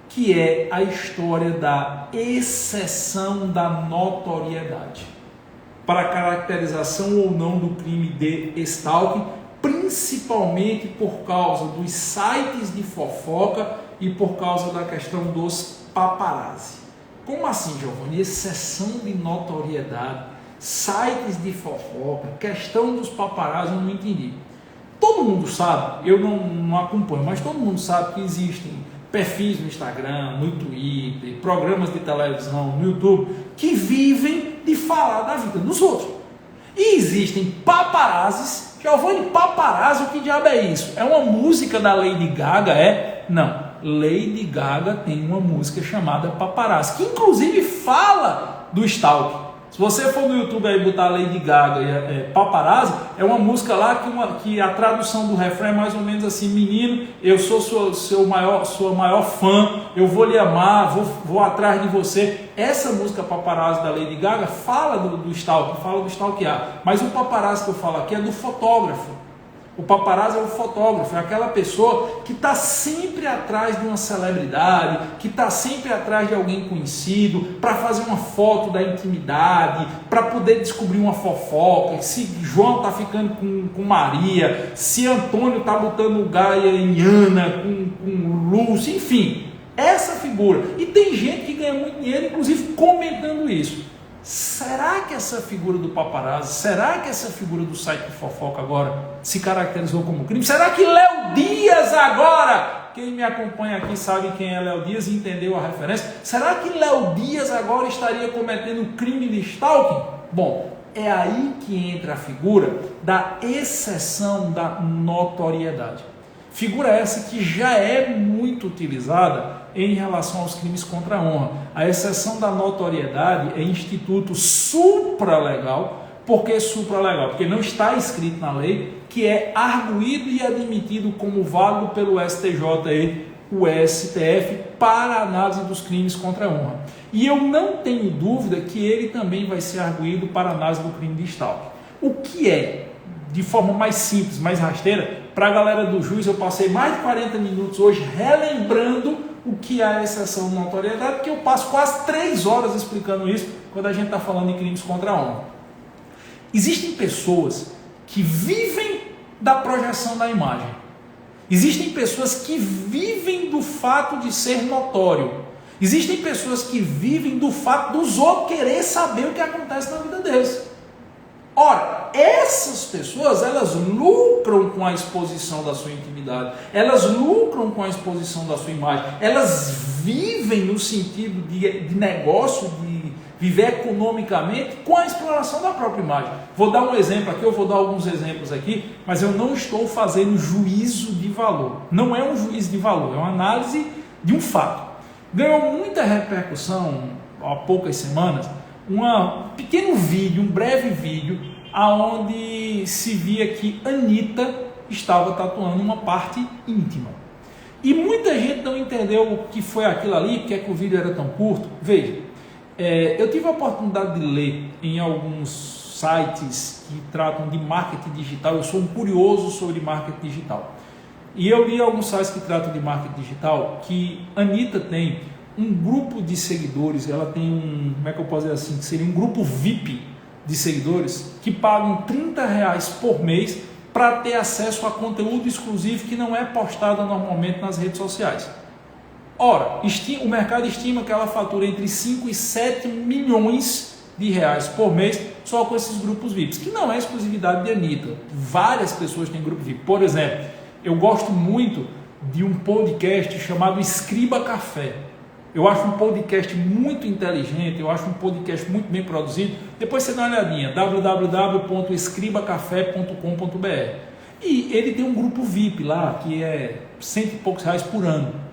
que é a história da exceção da notoriedade para caracterização ou não do crime de stalking, principalmente por causa dos sites de fofoca e por causa da questão dos paparazzi. Como assim, Giovanni? Exceção de notoriedade, sites de fofoca, questão dos paparazzi, eu não entendi. Todo mundo sabe, eu não acompanho, mas todo mundo sabe que existem perfis no Instagram, no Twitter, programas de televisão, no YouTube, que vivem de falar da vida dos outros. E existem paparazzis. Giovanni, paparazzi, o que diabo é isso? É uma música da Lady Gaga, é? Não. Lady Gaga tem uma música chamada Paparazzi, que inclusive fala do stalking. Se você for no YouTube aí botar Lady Gaga e Paparazzi, é uma música lá que a tradução do refrão é mais ou menos assim: menino, eu sou sua maior fã, eu vou lhe amar, vou atrás de você. Essa música Paparazzi da Lady Gaga fala do stalking, fala do stalkear, mas o paparazzi que eu falo aqui é do fotógrafo. O paparazzi é o fotógrafo, é aquela pessoa que está sempre atrás de uma celebridade, que está sempre atrás de alguém conhecido, para fazer uma foto da intimidade, para poder descobrir uma fofoca, se João está ficando com Maria, se Antônio está botando Gaia em Ana, com Lúcia, enfim, essa figura. E tem gente que ganha muito dinheiro, inclusive comentando isso. Será que essa figura do paparazzi, será que essa figura do site de fofoca agora se caracterizou como crime? Será que Léo Dias agora, quem me acompanha aqui sabe quem é Léo Dias e entendeu a referência, será que Léo Dias agora estaria cometendo crime de stalking? Bom, é aí que entra a figura da exceção da notoriedade. Figura essa que já é muito utilizada em relação aos crimes contra a honra. A exceção da notoriedade é instituto supralegal. Por que supralegal? Porque não está escrito na lei, que é arguído e admitido como válido pelo STJ e o STF para análise dos crimes contra a honra. E eu não tenho dúvida que ele também vai ser arguído para análise do crime de stalking. O que é, de forma mais simples, mais rasteira, para a galera do juiz, eu passei mais de 40 minutos hoje relembrando o que é a exceção de notoriedade, porque eu passo quase 3 horas explicando isso quando a gente está falando de crimes contra a honra. Existem pessoas que vivem da projeção da imagem. Existem pessoas que vivem do fato de ser notório. Existem pessoas que vivem do fato dos outros querer saber o que acontece na vida deles. Ora, essas pessoas, elas lucram com a exposição da sua intimidade, elas lucram com a exposição da sua imagem, elas vivem no sentido de negócio, de viver economicamente com a exploração da própria imagem. Vou dar um exemplo aqui, eu vou dar alguns exemplos aqui, mas eu não estou fazendo juízo de valor. Não é um juízo de valor, é uma análise de um fato. Ganhou muita repercussão há poucas semanas um pequeno vídeo, um breve vídeo, aonde se via que Anitta estava tatuando uma parte íntima. E muita gente não entendeu o que foi aquilo ali, porque é que o vídeo era tão curto. Veja, eu tive a oportunidade de ler em alguns sites que tratam de marketing digital. Eu sou um curioso sobre marketing digital. E eu li alguns sites que tratam de marketing digital, que Anitta tem um grupo de seguidores, ela tem como é que eu posso dizer assim, que seria um grupo VIP de seguidores, que pagam R$30 por mês para ter acesso a conteúdo exclusivo que não é postado normalmente nas redes sociais. Ora, o mercado estima que ela fatura entre 5 e 7 milhões de reais por mês só com esses grupos VIPs, que não é exclusividade de Anitta. Várias pessoas têm grupo VIP. Por exemplo, eu gosto muito de um podcast chamado Escriba Café. Eu acho um podcast muito inteligente, eu acho um podcast muito bem produzido. Depois você dá uma olhadinha, www.escribacafé.com.br. E ele tem um grupo VIP lá, que é R$100 e poucos por ano.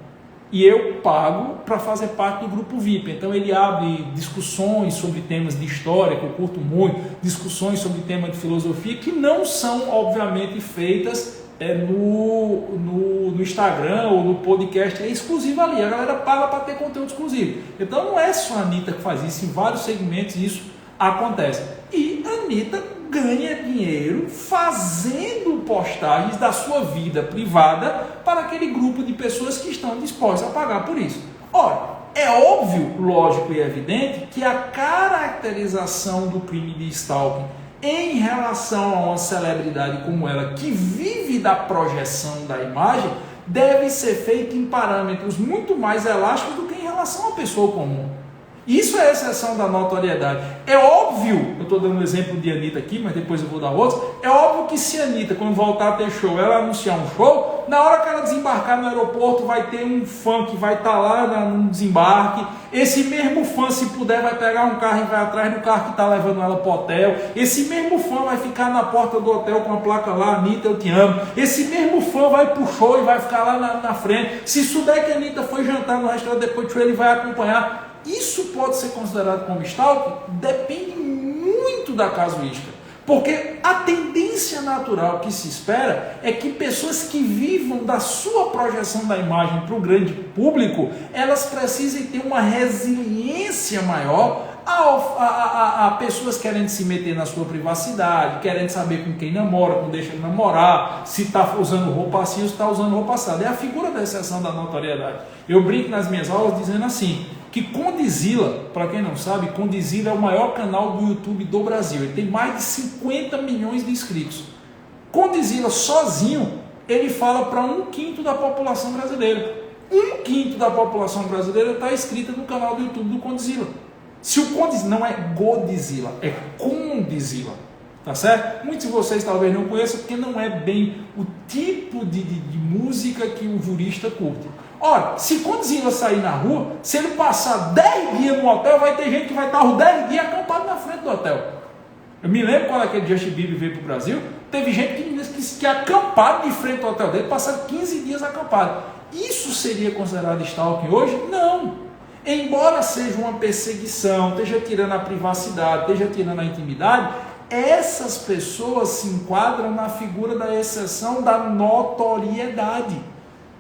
E eu pago para fazer parte do grupo VIP. Então ele abre discussões sobre temas de história, que eu curto muito, discussões sobre temas de filosofia, que não são, obviamente, feitas no Instagram ou no podcast, é exclusivo ali. A galera paga para ter conteúdo exclusivo. Então não é só a Anitta que faz isso, em vários segmentos isso acontece. E a Anitta ganha dinheiro fazendo postagens da sua vida privada para aquele grupo de pessoas que estão dispostas a pagar por isso. Ora, é óbvio, lógico e evidente que a caracterização do crime de stalking em relação a uma celebridade como ela, que vive da projeção da imagem, deve ser feita em parâmetros muito mais elásticos do que em relação a uma pessoa comum. Isso é exceção da notoriedade. É óbvio, eu estou dando um exemplo de Anitta aqui, mas depois eu vou dar outros. É óbvio que se a Anitta, quando voltar a ter show, ela anunciar um show, na hora que ela desembarcar no aeroporto, vai ter um fã que vai estar lá no desembarque. Esse mesmo fã, se puder, vai pegar um carro e vai atrás do carro que está levando ela para o hotel. Esse mesmo fã vai ficar na porta do hotel com a placa lá, Anitta, eu te amo. Esse mesmo fã vai pro show e vai ficar lá na frente. Se souber que a Anitta foi jantar no restaurante depois do show, ele vai acompanhar. Isso pode ser considerado como stalking? Depende muito da casuística. Porque a tendência natural que se espera é que pessoas que vivam da sua projeção da imagem para o grande público, elas precisem ter uma resiliência maior a pessoas querendo se meter na sua privacidade, querendo saber com quem namora, com deixa de namorar, se está usando roupa assim ou se está usando roupa assada. É a figura da exceção da notoriedade. Eu brinco nas minhas aulas dizendo assim, que Condzilla, para quem não sabe, Condzilla é o maior canal do YouTube do Brasil. Ele tem mais de 50 milhões de inscritos. Condzilla sozinho, ele fala para 1/5 da população brasileira. 1/5 da população brasileira está inscrita no canal do YouTube do Condzilla. Se o Condzilla não é Godzilla, é Condzilla, tá certo? Muitos de vocês talvez não conheçam, porque não é bem o tipo de música que o jurista curte. Ora, se Condzilla sair na rua, se ele passar 10 dias no hotel, vai ter gente que vai estar os 10 dias acampado na frente do hotel. Eu me lembro quando aquele Justin Bieber veio para o Brasil, teve gente que acampado de frente ao hotel dele, passaram 15 dias acampado. Isso seria considerado stalking hoje? Não. Embora seja uma perseguição, esteja tirando a privacidade, esteja tirando a intimidade, essas pessoas se enquadram na figura da exceção da notoriedade.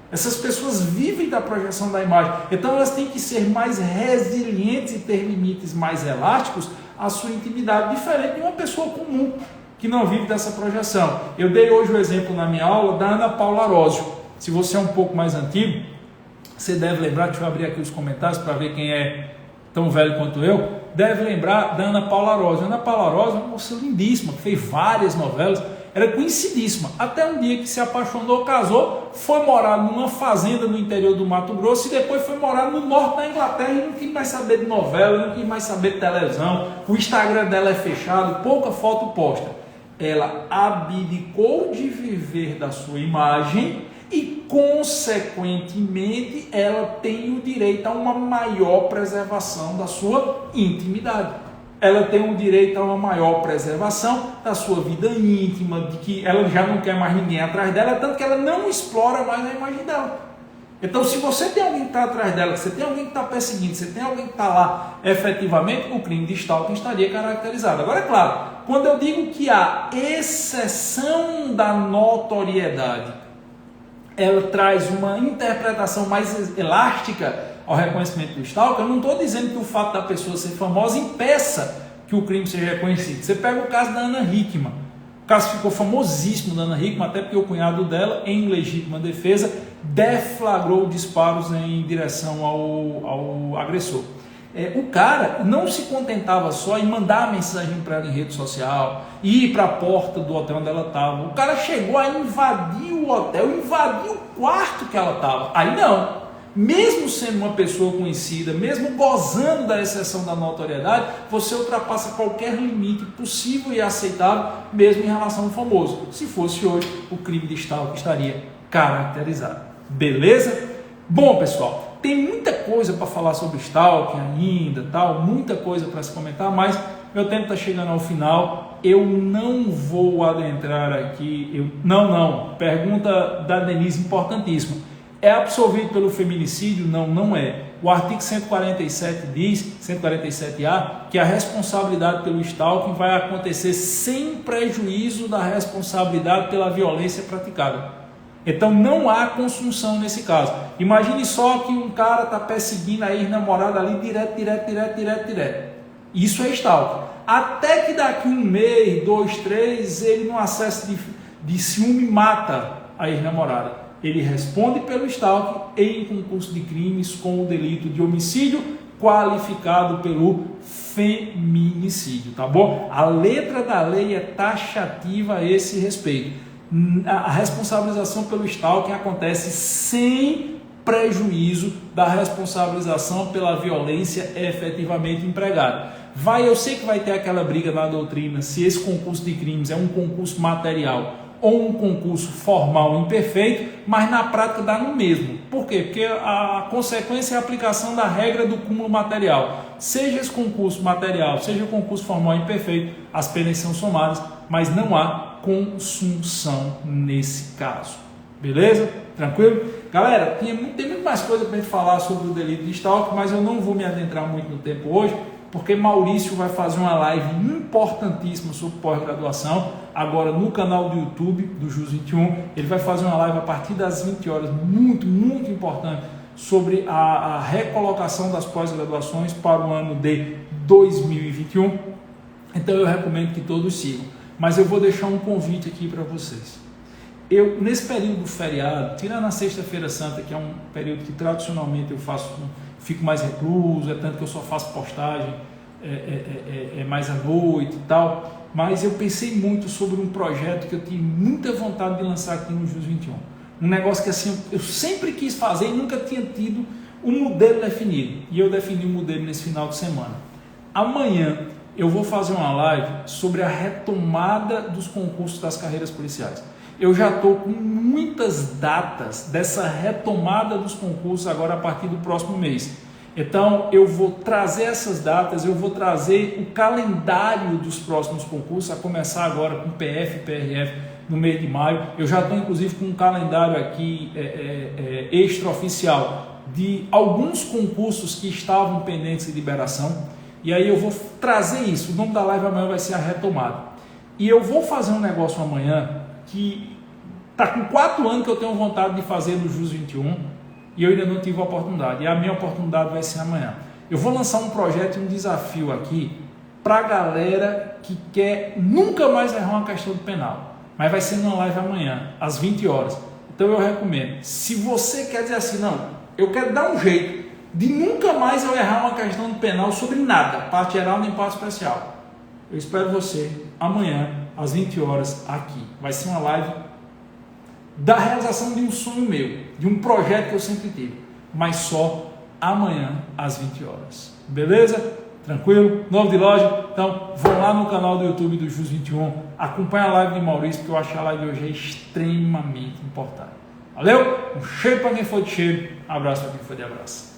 Essas pessoas vivem da projeção da imagem, então elas têm que ser mais resilientes e ter limites mais elásticos à sua intimidade, diferente de uma pessoa comum que não vive dessa projeção. Eu dei hoje o exemplo na minha aula da Ana Paula Arósio. Se você é um pouco mais antigo, você deve lembrar, deixa eu abrir aqui os comentários para ver quem é tão velho quanto eu, deve lembrar da Ana Paula Arósio. Ana Paula Arósio é uma moça lindíssima, que fez várias novelas, era conhecidíssima, até um dia que se apaixonou, casou, foi morar numa fazenda no interior do Mato Grosso e depois foi morar no norte da Inglaterra e não quis mais saber de novela, não quis mais saber de televisão, o Instagram dela é fechado, pouca foto posta. Ela abdicou de viver da sua imagem e, consequentemente, ela tem o direito a uma maior preservação da sua intimidade. Ela tem o direito a uma maior preservação da sua vida íntima, de que ela já não quer mais ninguém atrás dela, tanto que ela não explora mais a imagem dela. Então, se você tem alguém que está atrás dela, se você tem alguém que está perseguindo, se você tem alguém que está lá efetivamente, o crime de stalking estaria caracterizado. Agora, é claro, quando eu digo que a exceção da notoriedade, ela traz uma interpretação mais elástica ao reconhecimento do stalker, eu não estou dizendo que o fato da pessoa ser famosa impeça que o crime seja reconhecido. Você pega o caso da Ana Hickman. O caso ficou famosíssimo da Ana Hickman, até porque o cunhado dela, em legítima defesa, deflagrou disparos em direção ao agressor. O cara não se contentava só em mandar mensagem para ela em rede social, ir para a porta do hotel onde ela estava. O cara chegou a invadir o hotel, invadir o quarto que ela estava. Aí não. Mesmo sendo uma pessoa conhecida, mesmo gozando da exceção da notoriedade, você ultrapassa qualquer limite possível e aceitável, mesmo em relação ao famoso. Se fosse hoje, o crime de stalking estaria caracterizado. Beleza? Bom, pessoal, tem muita coisa para falar sobre stalking ainda, tal, muita coisa para se comentar, mas meu tempo está chegando ao final. Eu não vou adentrar aqui. Pergunta da Denise, importantíssima. É absolvido pelo feminicídio? Não, não é. O artigo 147 diz, 147A, que a responsabilidade pelo stalking vai acontecer sem prejuízo da responsabilidade pela violência praticada. Então não há consunção nesse caso. Imagine só que um cara está perseguindo a ex-namorada ali direto. Isso é stalking. Até que daqui 1 mês, 2, 3, ele no acesso de ciúme mata a ex-namorada. Ele responde pelo stalking em concurso de crimes com o delito de homicídio qualificado pelo feminicídio, tá bom? A letra da lei é taxativa a esse respeito. A responsabilização pelo stalking acontece sem prejuízo da responsabilização pela violência efetivamente empregada. Eu sei que vai ter aquela briga na doutrina se esse concurso de crimes é um concurso material ou um concurso formal imperfeito, mas na prática dá no mesmo. Por quê? Porque a consequência é a aplicação da regra do cúmulo material. Seja esse concurso material, seja o concurso formal imperfeito, as penas são somadas, mas não há consunção nesse caso. Beleza? Tranquilo? Galera, tem muito mais coisa para a gente falar sobre o delito de stalking, mas eu não vou me adentrar muito no tempo hoje, porque Maurício vai fazer uma live importantíssima sobre pós-graduação, agora no canal do YouTube do JUS 21. Ele vai fazer uma live a partir das 20 horas, muito importante, sobre a recolocação das pós-graduações para o ano de 2021. Então eu recomendo que todos sigam. Mas eu vou deixar um convite aqui para vocês. Nesse período do feriado, tirando a Sexta-feira Santa, que é um período que tradicionalmente eu fico mais recluso, é tanto que eu só faço postagem mais à noite e tal, mas eu pensei muito sobre um projeto que eu tinha muita vontade de lançar aqui no JUS 21. Um negócio que assim, eu sempre quis fazer e nunca tinha tido um modelo definido. E eu defini um modelo nesse final de semana. Amanhã eu vou fazer uma live sobre a retomada dos concursos das carreiras policiais. Eu já estou com muitas datas dessa retomada dos concursos agora a partir do próximo mês. Então eu vou trazer essas datas, eu vou trazer o calendário dos próximos concursos, a começar agora com PF e PRF no mês de maio. Eu já estou inclusive com um calendário aqui extraoficial de alguns concursos que estavam pendentes de liberação. E aí eu vou trazer isso. O nome da live amanhã vai ser a retomada. E eu vou fazer um negócio amanhã que está com 4 anos que eu tenho vontade de fazer no JUS 21 e eu ainda não tive a oportunidade. E a minha oportunidade vai ser amanhã. Eu vou lançar um projeto e um desafio aqui para a galera que quer nunca mais errar uma questão do penal. Mas vai ser numa live amanhã, às 20 horas. Então eu recomendo. Se você quer dizer assim, não, eu quero dar um jeito de nunca mais eu errar uma questão do penal sobre nada, parte geral nem parte especial. Eu espero você amanhã, às 20 horas, aqui. Vai ser uma live da realização de um sonho meu, de um projeto que eu sempre tive, mas só amanhã, às 20 horas. Beleza? Tranquilo? Novo de loja? Então, vão lá no canal do YouTube do JUS 21, acompanha a live de Maurício, porque eu acho que a live de hoje é extremamente importante. Valeu? Um cheiro para quem for de cheiro, abraço para quem for de abraço.